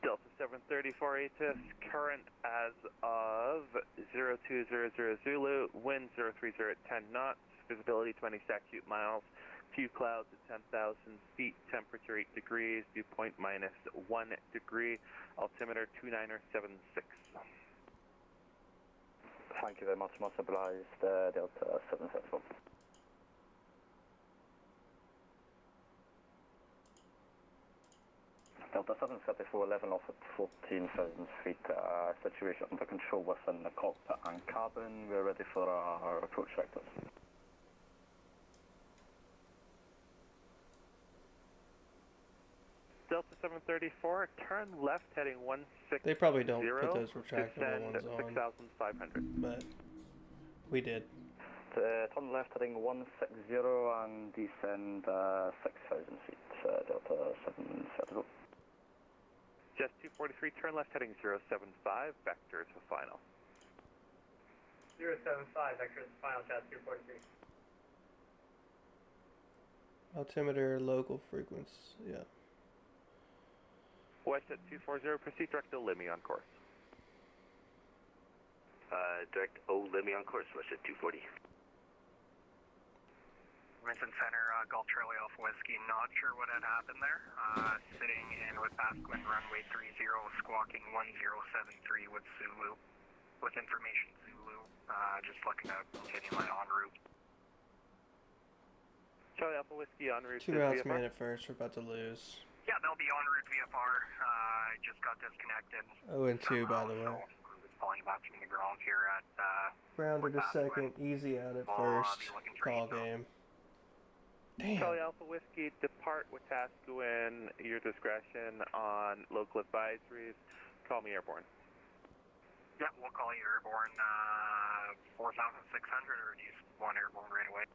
Delta 734 ATIS, current as of 0200 Zulu, wind 030 at 10 knots, visibility 20 statute miles, few clouds at 10,000 feet, temperature 8 degrees, dew point minus 1 degree, altimeter 2976. Thank you very much, much obliged, Delta 734. Delta 734, level off at 14,000 feet, situation under control within the cockpit and cabin. We're ready for our approach vectors. Delta 734, turn left heading 160. They probably don't put those retractable ones on. 6,500. But we did. Turn left heading 160 and descend 6,000 feet, Delta 734. Just 243, turn left heading 075, vectors for final. 075, vectors for final, Jazz 243. Altimeter, local frequency, yeah. WestJet 240, proceed direct to Limmy on course. Direct Limmy on course, WestJet 240. Vincent Center, Gulf Charlie Alpha Whiskey, not sure what had happened there. Sitting in with fast wind runway 30, squawking 1073 with Zulu. With information Zulu, just looking to continue my en route. Charlie Alpha Whiskey en route 2 to routes VFR. man at first, we're about to lose. Yeah, they'll be en route VFR. I just got disconnected. 0 and 2, by the way. So I'm just calling back from the ground here at Grounded a second, easy out at first, call game. Damn. Charlie Alpha Whiskey, depart with TASCUIN, your discretion on local advisories. Call me airborne. Yeah, we'll call you airborne 4,600, or do you want airborne right away?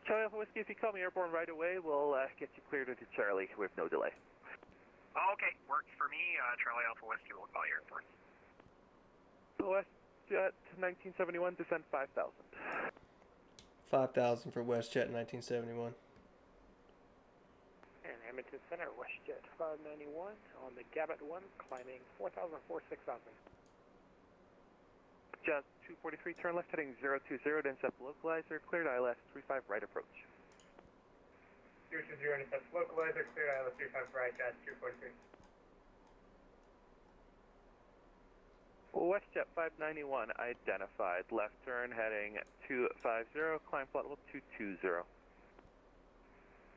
Charlie Alpha Whiskey, if you call me airborne right away, we'll get you cleared into Charlie with no delay. Oh, okay, works for me. Charlie Alpha Whiskey will call you airborne. WestJet 1971, descend 5,000. 5,000 for WestJet 1971. And Edmonton Center, WestJet 591 on the Gabet 1, climbing 4,004, 6,000. Just 243, turn left heading 020 to intercept localizer, cleared ILS 35 right approach. 020 intercept localizer, cleared ILS 35 right, Jazz 243. WestJet 591 identified, left turn heading 250, climb flight level 220.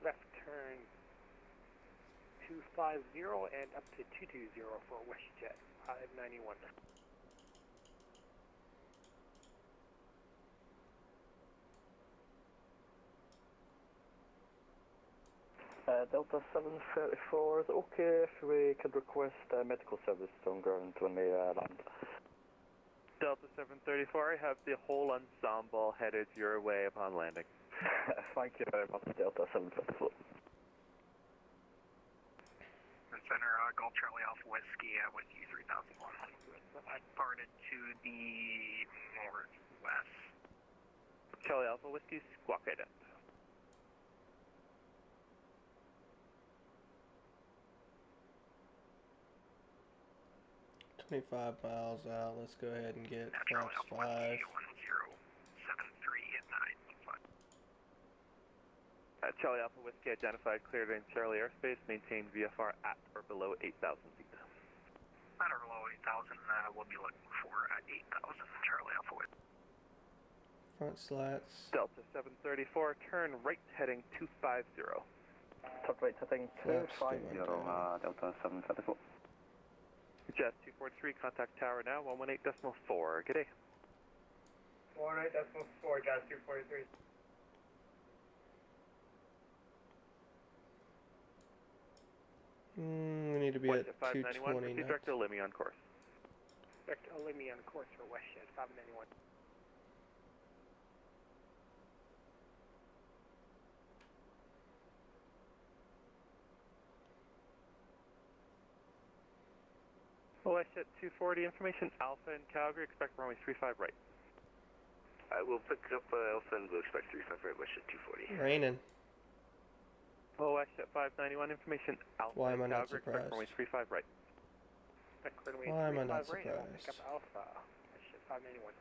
Left turn 250 and up to 220 for WestJet 591. Delta 734, is it okay if we could request medical service on ground when we land? Delta 734, I have the whole ensemble headed your way upon landing. Thank you very much, Delta 734. Center, Golf Charlie Alpha Whiskey with you 3001. I parted to the northwest. Charlie Alpha Whiskey, squawk ident. 25 miles out. Let's go ahead and get Charlie Fox Alpha 5. 1073 at 915. Charlie Alpha Whiskey identified, cleared in Charlie airspace, maintain VFR at or below 8,000 feet. At or below 8,000, we'll be looking for at 8,000, Charlie Alpha Whiskey. Front slats. Delta 734, turn right heading 250. Top right heading 250, Delta 734. Jet 243, contact tower now, 118.4. Good day. 118.4, Jazz 243. We need to be at 220 knots. Direct Olimi on course. Direct Olimi on course for WestJet 591. WestJet 240, information Alpha in Calgary, expect runway 35 right. I will pick up Alpha and we'll expect 35 right, WestJet 240. Raining. WestJet 591, information Alpha Why am I in not Calgary, expect runway surprised? 35 right. Why am I not Right, I'll surprised? pick up Alpha, WestJet 591.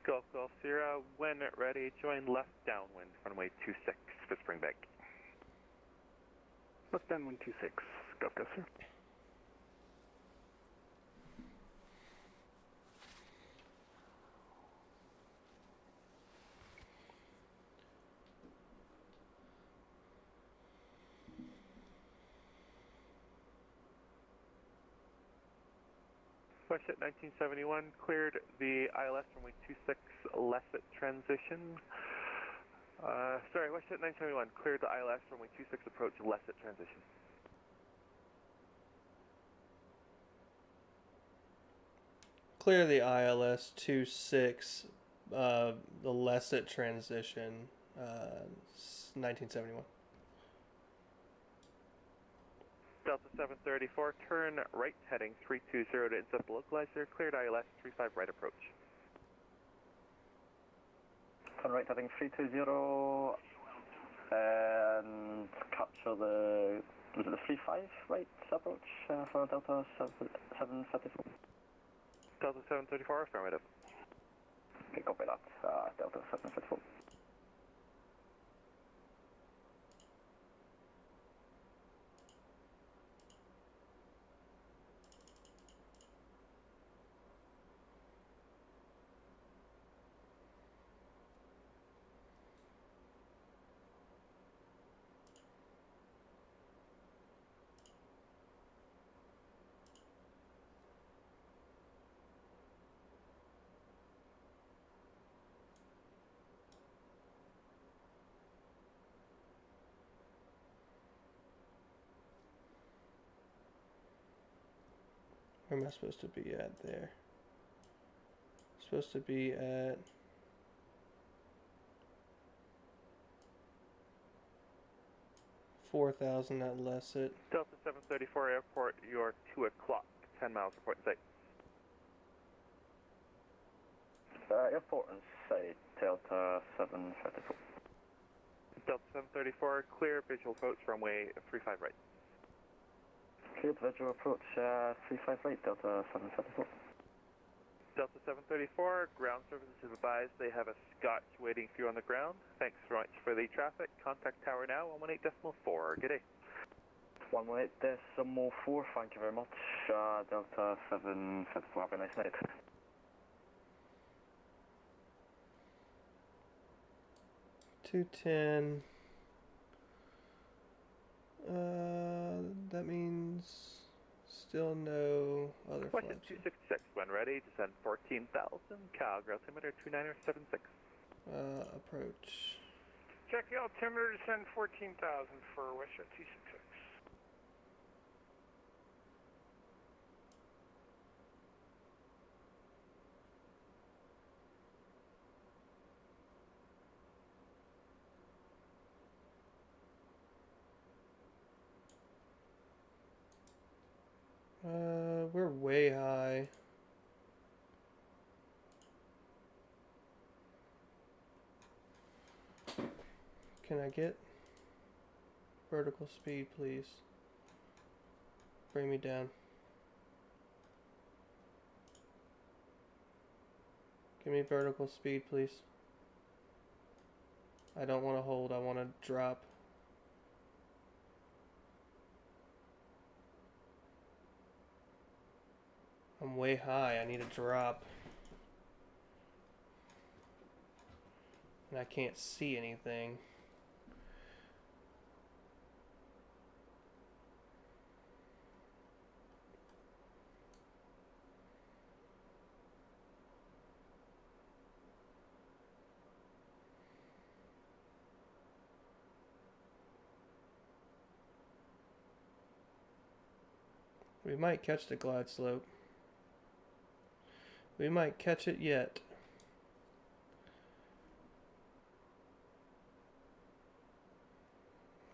Golf Golf Sierra, when ready, join left downwind, runway 26 for Springbank. Left downwind 26, Golf Golf, sir. WestJet 1971, cleared the ILS runway 26 Lesset transition. Sorry, WestJet 971, cleared the ILS runway 26 approach Lesset transition. Clear the ILS 26, the Lesset transition, 1971. Delta 734, turn right heading 320 to intercept localizer, cleared ILS 35 right approach. Turn right heading 320 and capture the, was it the 35 right approach for Delta 734? Delta 734, affirmative. Okay, copy that, Delta 734. Where am I supposed to be at there? Supposed to be at 4,000 at Lesset. Delta 734 Airport, you're 2 o'clock, 10 miles, report in sight. Airport in sight, Delta 734. Delta 734, clear visual approach, runway 35 right. Cleared visual approach, 35 right, Delta 734. Delta 734, ground services have advised they have a Scotch waiting for you on the ground. Thanks very much for the traffic. Contact tower now, 118.4. Good day. 118.4, thank you very much. Delta 754, have a nice night. $210. That means still no other WestJet flights. 266, when ready, descend 14,000, Calgary altimeter 2976. Approach. Check the altimeter, descend 14,000 for WestJet 266. We're way high. Can I get vertical speed, please? Bring me down. Give me vertical speed, please. I don't want to hold, I want to drop. I'm way high, I need a drop. And I can't see anything. We might catch the glide slope. We might catch it yet.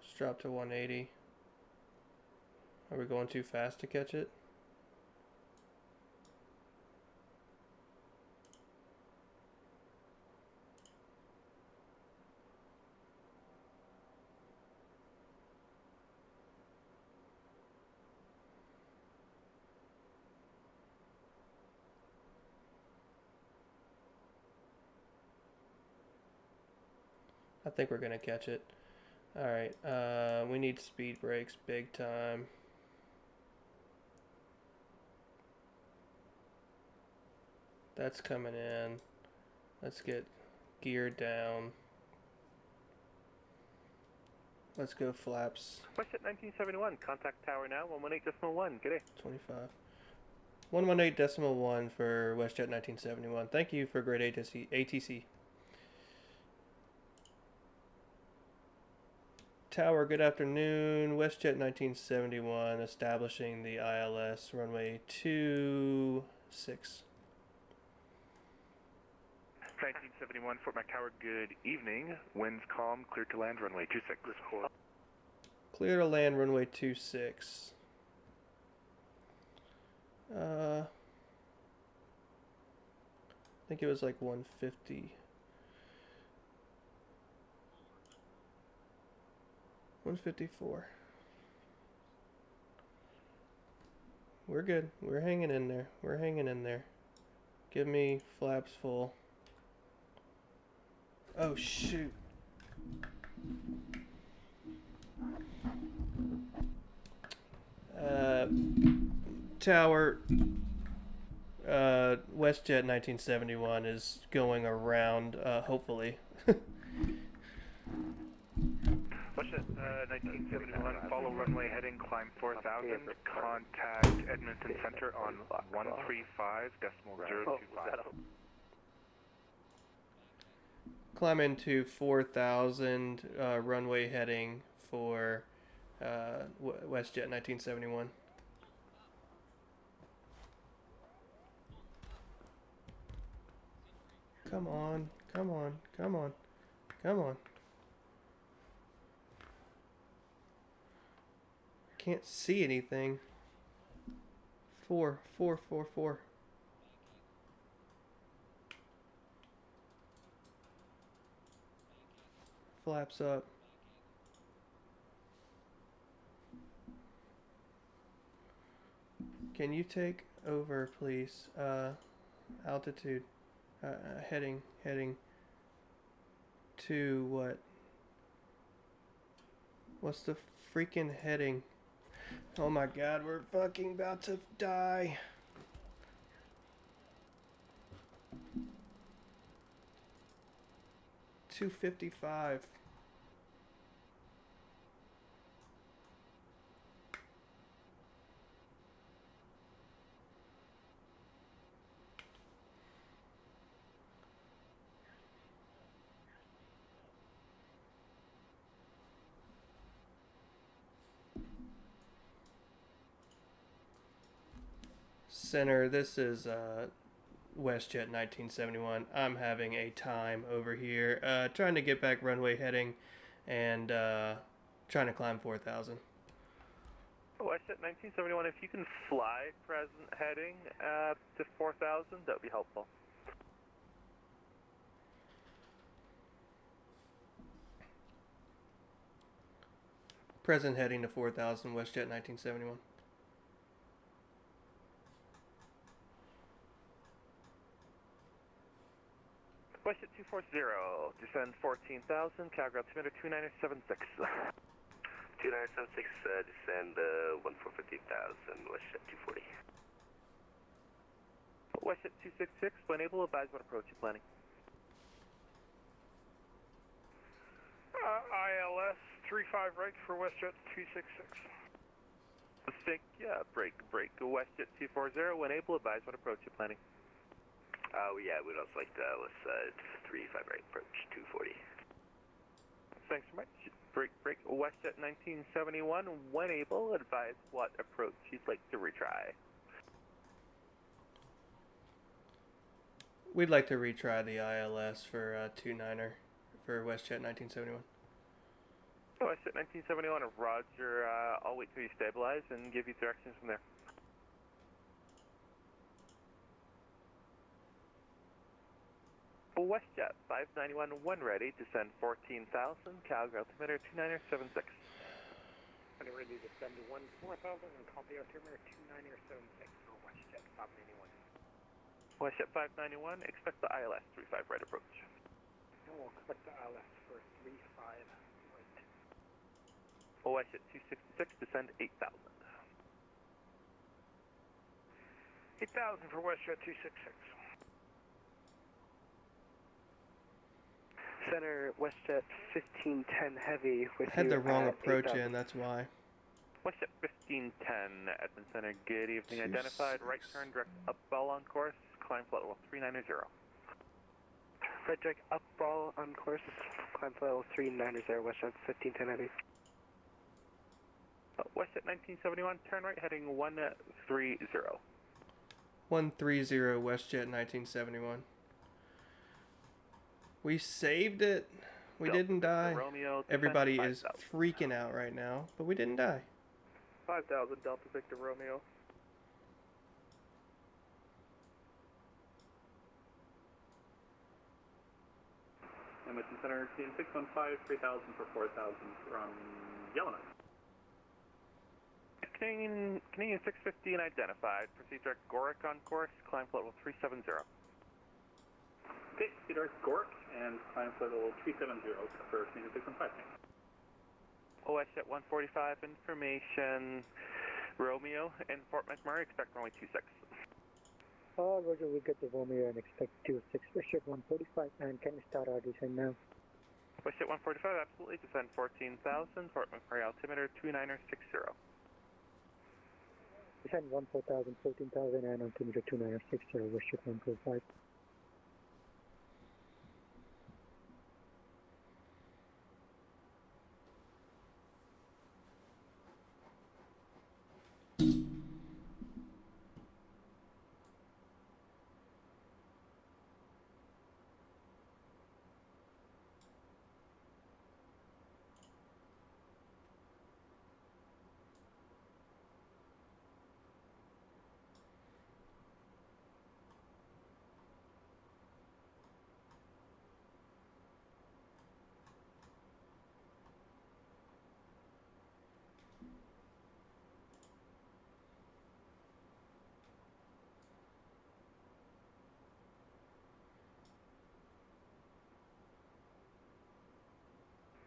Let's drop to 180. Are we going too fast to catch it? I think we're gonna catch it. Alright, we need speed brakes big time. That's coming in. Let's get geared down. Let's go flaps. WestJet 1971, contact tower now, 118.1. Good day. 25. 118.1 for WestJet 1971. Thank you for great ATC. Tower, good afternoon. WestJet 1971 establishing the ILS runway 26. 1971, Fort McMurray, good evening. Winds calm, clear to land, runway 26. Clear to land, runway 26. I think it was like 150. 154. We're good. We're hanging in there. We're hanging in there. Give me flaps full. Oh shoot. Tower, WestJet 1971 is going around, hopefully. WestJet 1971, follow runway heading, climb 4,000, contact Edmonton Center on 135.025. Climb into 4,000, runway heading for WestJet 1971. Come on, come on, come on, come on. Can't see anything. 4, 4, 4, 4. Flaps up. Can you take over, please? Altitude. Heading to what? What's the freaking heading? Oh my god, we're fucking about to die. $255. Center, this is WestJet 1971. I'm having a time over here. Trying to get back runway heading and trying to climb 4,000. WestJet 1971, if you can fly present heading to 4,000, that would be helpful. Present heading to 4,000, WestJet 1971. WestJet 240, descend 14,000, Calgary altimeter 2976. 2976, descend 1450,000, WestJet 240. WestJet 266, when able, advise what approach you're planning. ILS 35 right for WestJet 266. Mistake, yeah, break. WestJet 240, when able, advise what approach you're planning. Yeah, we'd also like to ILS 35 right approach 240. Thanks so much. Break. WestJet 1971, when able, advise what approach you'd like to retry. We'd like to retry the ILS for 29er for WestJet 1971. WestJet 1971, roger. I'll wait till you stabilize and give you directions from there. WestJet 591, when ready, descend 14,000, Calgary altimeter 2976. When ready to descend to 4,000 and copy altimeter 2976 for WestJet 591. WestJet 591, expect the ILS 35 right approach. And we'll expect the ILS for 35 right. WestJet 266, descend 8,000. 8,000 for WestJet 266. Center, WestJet 1510 heavy with I had the you wrong at approach 8,000. in, that's why. WestJet 1510, Edmund Center, good evening. Identified, right turn, direct up ball on course, climb flight level 390. Right direct up ball on course, climb flight level 390, WestJet 1510 heavy. WestJet 1971, turn right heading 130. 130 WestJet 1971. We saved it. We didn't die. Romeo, Everybody is freaking out right now, but we didn't die. 5,000 Delta Victor Romeo. Edmonton Center, Canadian 615, 3,000 for 4,000 from Yellowknife. Canadian 615 identified. Proceed direct Gorick on course, climb flight level 370. Okay, Cedar Gork and climb flight level 370 for Canadian 615. WestJet 145 information. Romeo in Fort McMurray, expect runway 26. Roger, we get the Romeo and expect 26. WestJet 145, and can you start our descent now? WestJet 145, absolutely. Descend 14,000, Fort McMurray altimeter 2960. Descend 14,000, 14,000, and altimeter 2960, WestJet 145.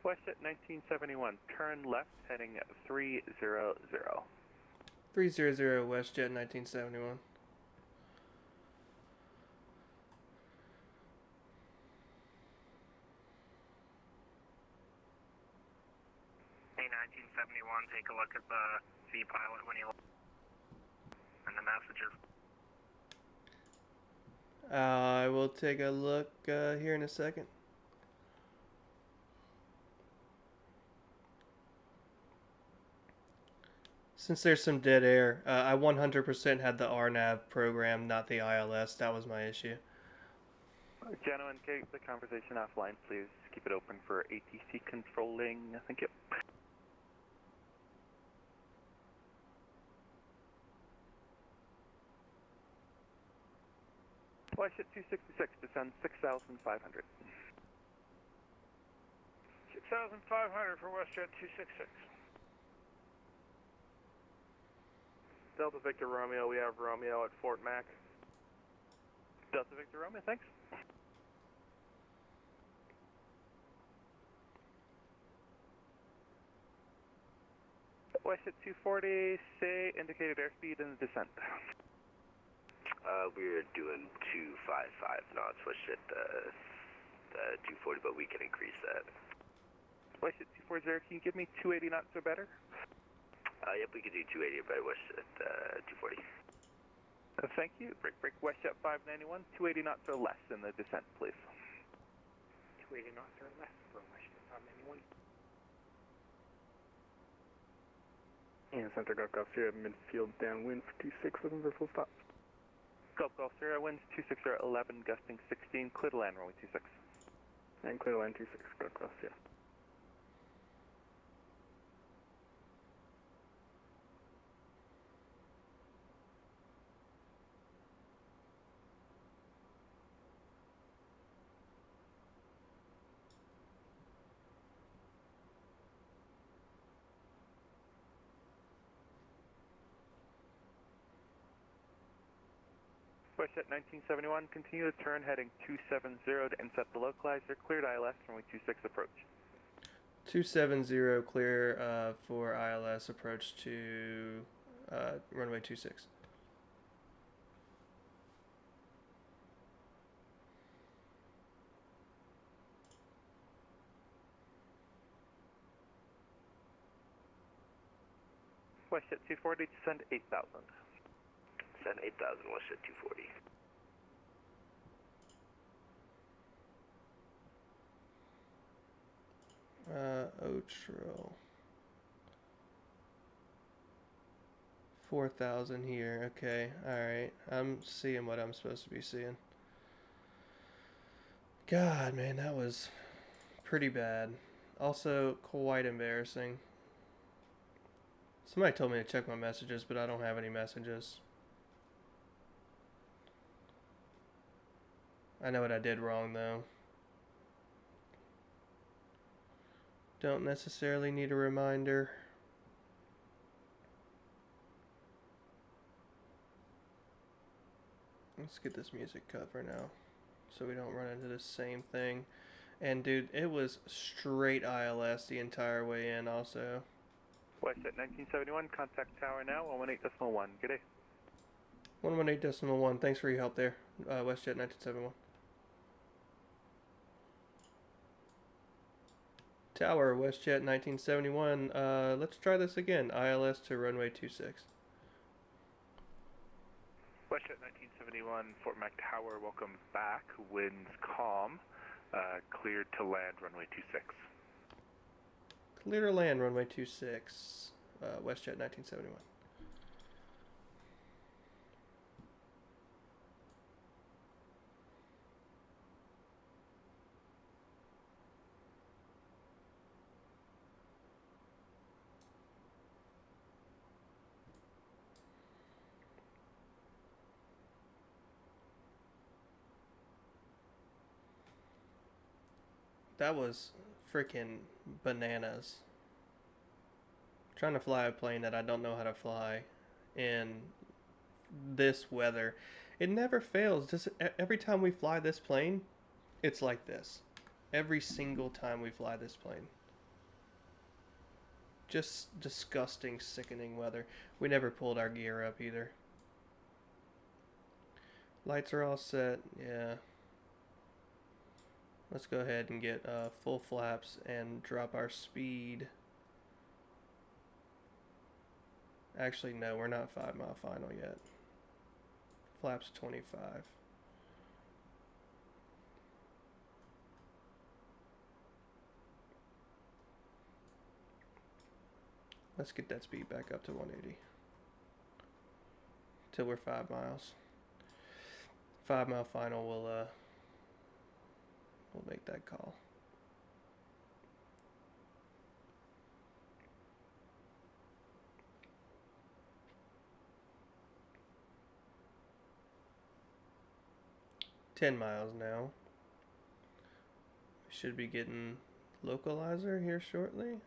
WestJet 1971, turn left heading 300. 300 WestJet 1971. A1971, take a look at the C pilot when you and the messages. I will take a look here in a second. Since there's some dead air, I 100% had the RNAV program, not the ILS. That was my issue. Gentlemen, keep the conversation offline, please. Keep it open for ATC controlling. Thank you. WestJet 266, descend 6,500. 6,500 for WestJet 266. Delta Victor Romeo, we have Romeo at Fort Mac. Delta Victor Romeo, thanks. WestJet 240, say indicated airspeed in the descent. We're doing 255 knots, WestJet 240, but we can increase that. WestJet 240, can you give me 280 knots or better? Yep, we can do 280 by WestJet 240. Thank you. Break WestJet 591, 280 knots or less in the descent, please. 280 knots or less for WestJet 591. And Center Golf Sierra midfield downwind for 26, looking for full stop. Golf Sierra winds 260 11, gusting 16, clear to land runway 26. And clear to land 26, Golf Sierra. WestJet 1971, continue to turn heading 270 to inset the localizer, cleared ILS, runway 26 approach. 270 clear for ILS approach to runway 26. WestJet 240, descend 8,000. Descend 8,000, WestJet 240. Otril. 4,000 here. Okay, alright. I'm seeing what I'm supposed to be seeing. God, man, that was pretty bad. Also, quite embarrassing. Somebody told me to check my messages, but I don't have any messages. I know what I did wrong, though. Don't necessarily need a reminder. Let's get this music cut for now, so we don't run into the same thing. And dude, it was straight ILS the entire way in also. WestJet 1971, contact tower now, 118.1. Good day. 118.1, thanks for your help there, WestJet 1971. Tower, WestJet 1971, let's try this again, ILS to runway 26. WestJet 1971, Fort Mac Tower, welcome back, winds calm, cleared to land runway 26. Clear to land runway 26, WestJet 1971. That was freaking bananas. Trying to fly a plane that I don't know how to fly in this weather. It never fails. Just every time we fly this plane, it's like this. Every single time we fly this plane. Just disgusting, sickening weather. We never pulled our gear up either. Lights are all set, yeah. Let's go ahead and get full flaps and drop our speed. Actually, no, we're not 5 mile final yet. Flaps 25. Let's get that speed back up to 180. Till we're 5 miles. 5 mile final, we'll make that call. $10 now. We should be getting localizer here shortly,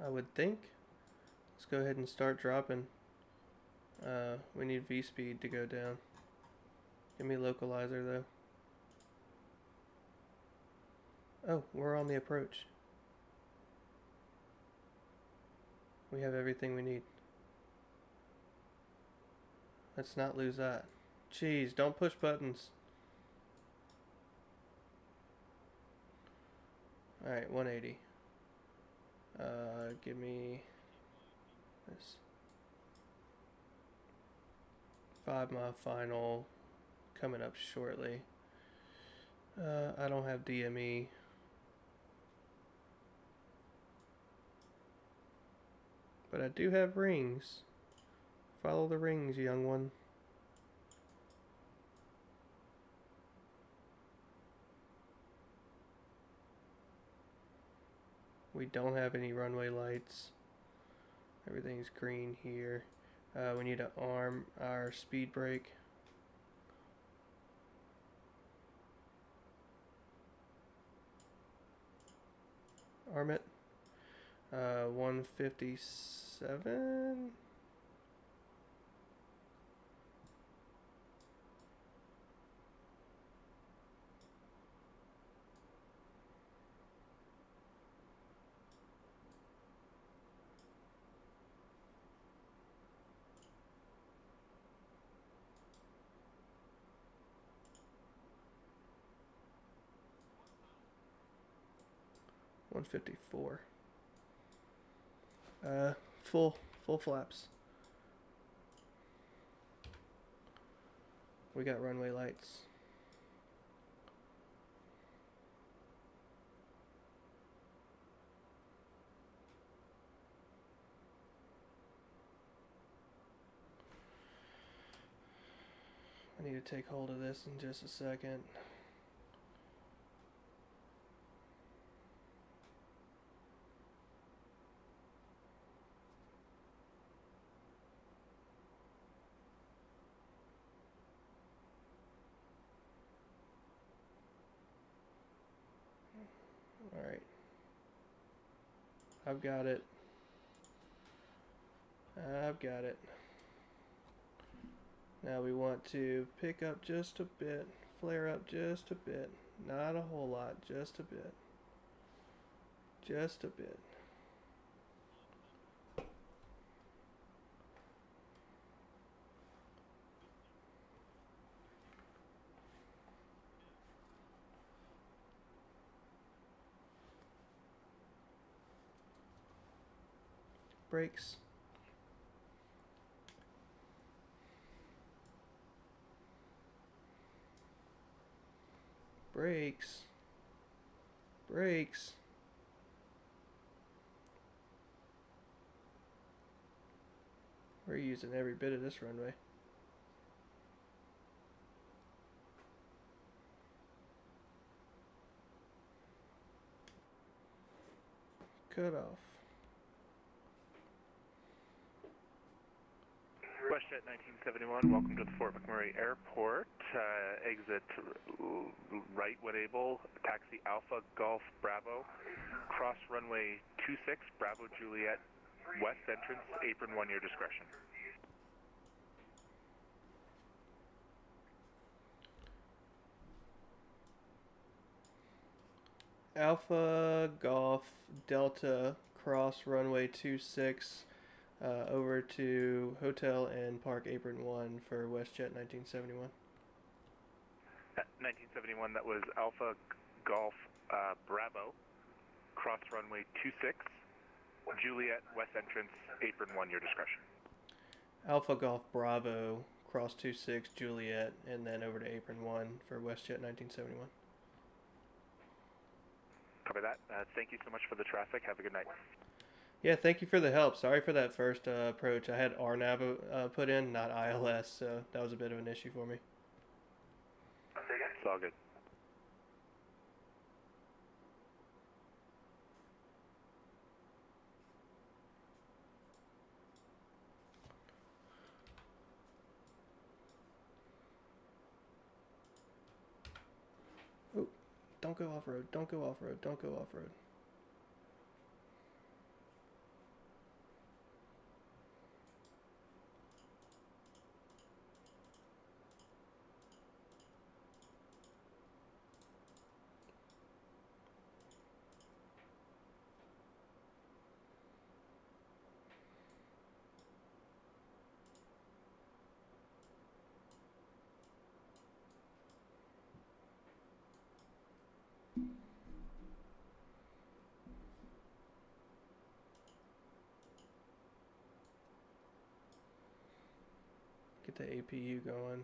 I would think. Let's go ahead and start dropping. We need V speed to go down. Give me localizer though. Oh, we're on the approach. We have everything we need. Let's not lose that. Jeez, don't push buttons. Alright, 180. Give me this. 5 mile final coming up shortly. I don't have DME. But I do have rings. Follow the rings, young one. We don't have any runway lights. Everything's green here. We need to arm our speed brake. Arm it. 157. $154. Full flaps. We got runway lights. I need to take hold of this in just a second. Alright. I've got it. I've got it. Now we want to pick up just a bit, flare up just a bit. Not a whole lot, just a bit. Just a bit. Brakes. Brakes. Brakes. We're using every bit of this runway. Cut off. WestJet 1971, welcome to the Fort McMurray Airport. Exit right when able, taxi Alpha Golf Bravo, cross runway 26, Bravo Juliet, west entrance, apron 1, your discretion. Alpha Golf Delta cross runway 26 over to Hotel and Park Apron 1 for WestJet 1971. 1971, that was Alpha Golf Bravo, cross runway 26, Juliet, west entrance, apron 1, your discretion. Alpha Golf Bravo, cross 26, Juliet, and then over to apron 1 for WestJet 1971. Copy that. Thank you so much for the traffic. Have a good night. Yeah, thank you for the help. Sorry for that first approach. I had RNAV put in, not ILS, so that was a bit of an issue for me. It's all good. Oh, don't go off-road, don't go off-road, don't go off-road. Get the APU going.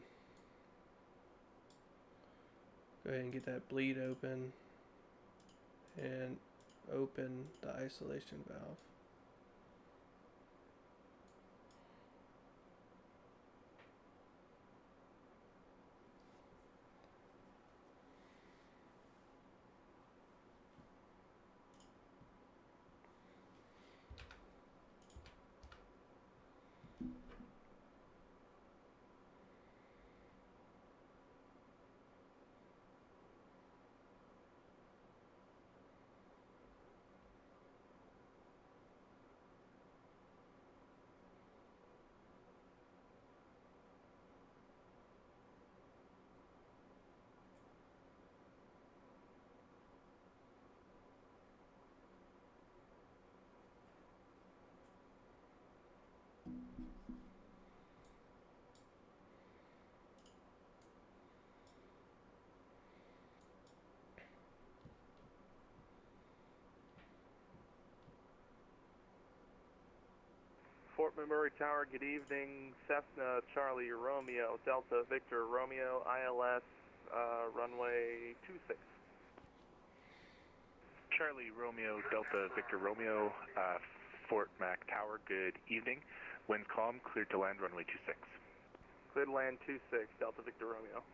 Go ahead and get that bleed open and open the isolation valve. Fort McMurray Tower, good evening. Cessna Charlie Romeo, Delta Victor Romeo, ILS runway 26. Charlie Romeo, Delta Victor Romeo, Fort Mac Tower, good evening. Wind calm, cleared to land runway 26. Cleared to land 26, Delta Victor Romeo.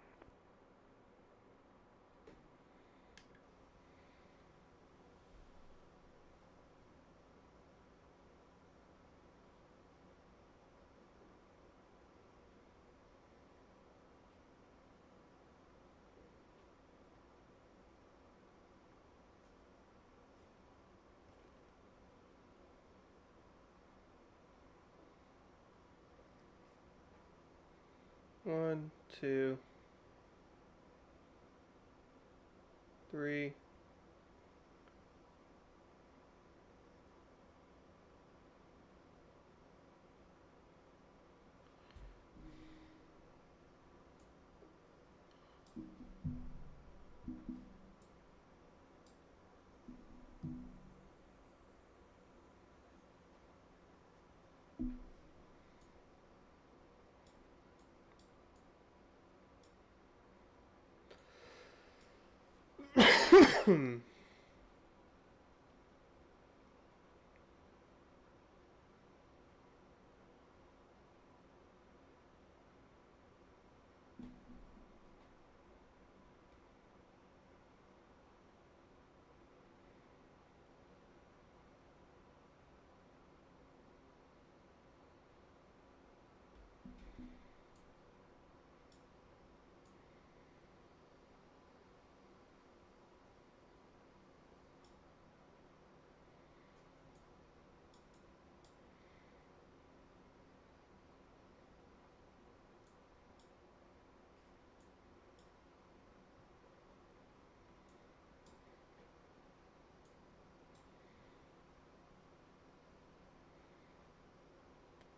One, two, three.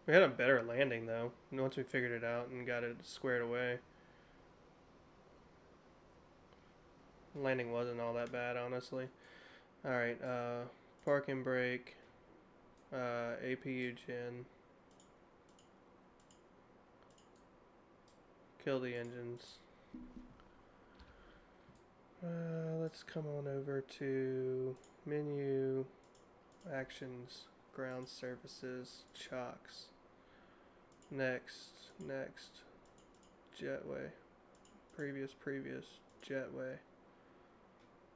We had a better landing though, once we figured it out and got it squared away. Landing wasn't all that bad, honestly. Alright, park and brake, APU gen, kill the engines. Let's come on over to menu, actions, ground services, chocks. Next, jetway, previous, jetway,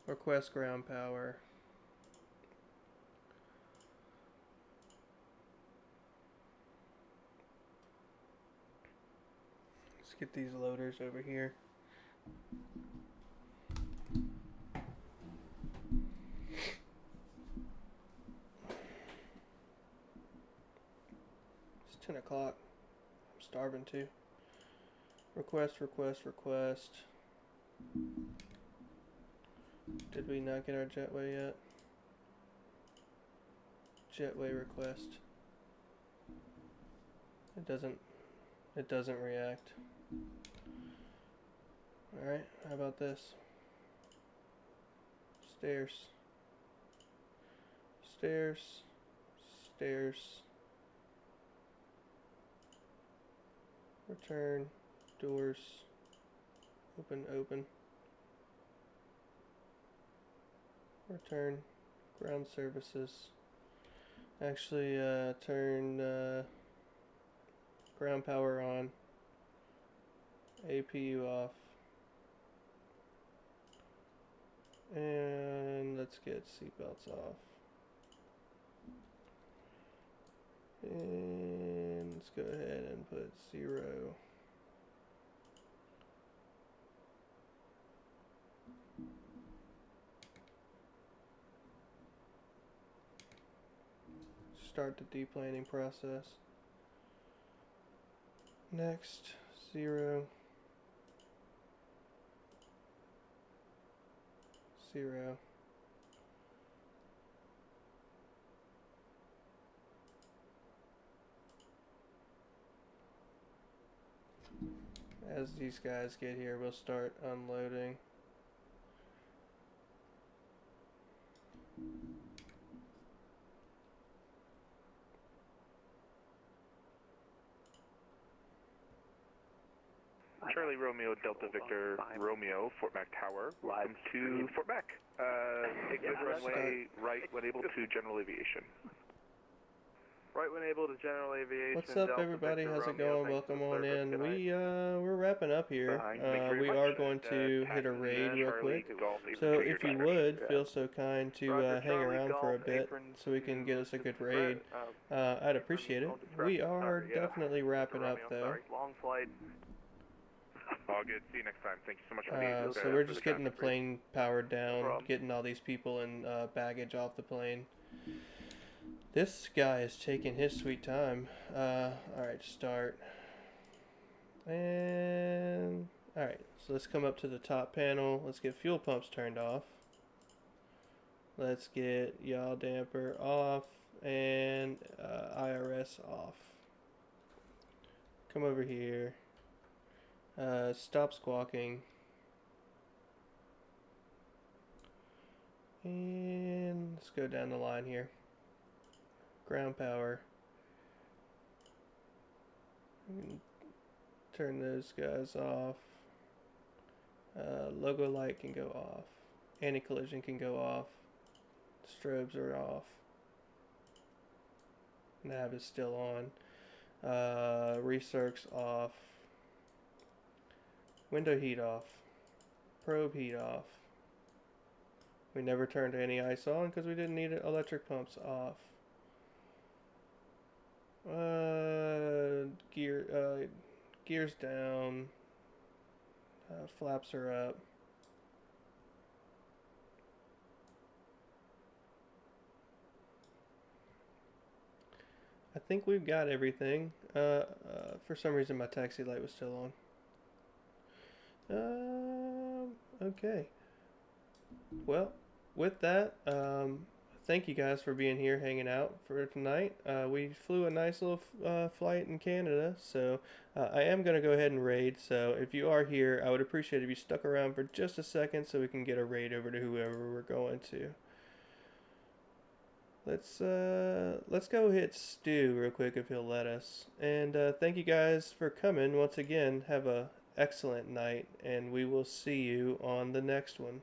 request ground power. Let's get these loaders over here. It's 10 o'clock. I'm starving too. Request. Did we not get our jetway yet? Jetway request. It doesn't react. Alright, how about this? Stairs. Return. Doors. Open. Return. Ground services. Actually, turn ground power on. APU off. And let's get seatbelts off. And let's go ahead and put 0. Start the deplaning process. Next, 0. As these guys get here, we'll start unloading. Charlie Romeo Delta Victor Romeo, Fort Mac Tower. Welcome to Fort Mac. Exit runway right when able to general aviation. Right when able to general aviation. What's up, Delta everybody? Victor How's it Romeo, going? thanks for Welcome the on service. in. Good night. We're wrapping up here. Thank you very We much. are going to hit a Taxi raid real Charlie quick. Golf So Apron if you Junior would, Tires. feel so kind to Roger, hang Charlie around for a Golf bit Apron so we can get us a good to raid. I'd appreciate it. We are definitely wrapping up though. Long flight. All good. See you next time. Thank you so much for the So we're just getting the plane powered down, getting all these people and baggage off the plane. This guy is taking his sweet time. Alright, start. And alright, so let's come up to the top panel. Let's get fuel pumps turned off. Let's get yaw damper off and IRS off. Come over here. Stop squawking. And let's go down the line here. Ground power. Turn those guys off. Logo light can go off. Anti-collision can go off. Strobes are off. Nav is still on. Recircs off. Window heat off. Probe heat off. We never turned any ice on because we didn't need it. Electric pumps off. Gears down. Flaps are up. I think we've got everything. For some reason my taxi light was still on. Okay. Well, with that, thank you guys for being here, hanging out for tonight. We flew a nice little flight in Canada, so I am going to go ahead and raid. So if you are here, I would appreciate if you stuck around for just a second so we can get a raid over to whoever we're going to. Let's go hit Stu real quick if he'll let us. And thank you guys for coming once again. Have a excellent night, and we will see you on the next one.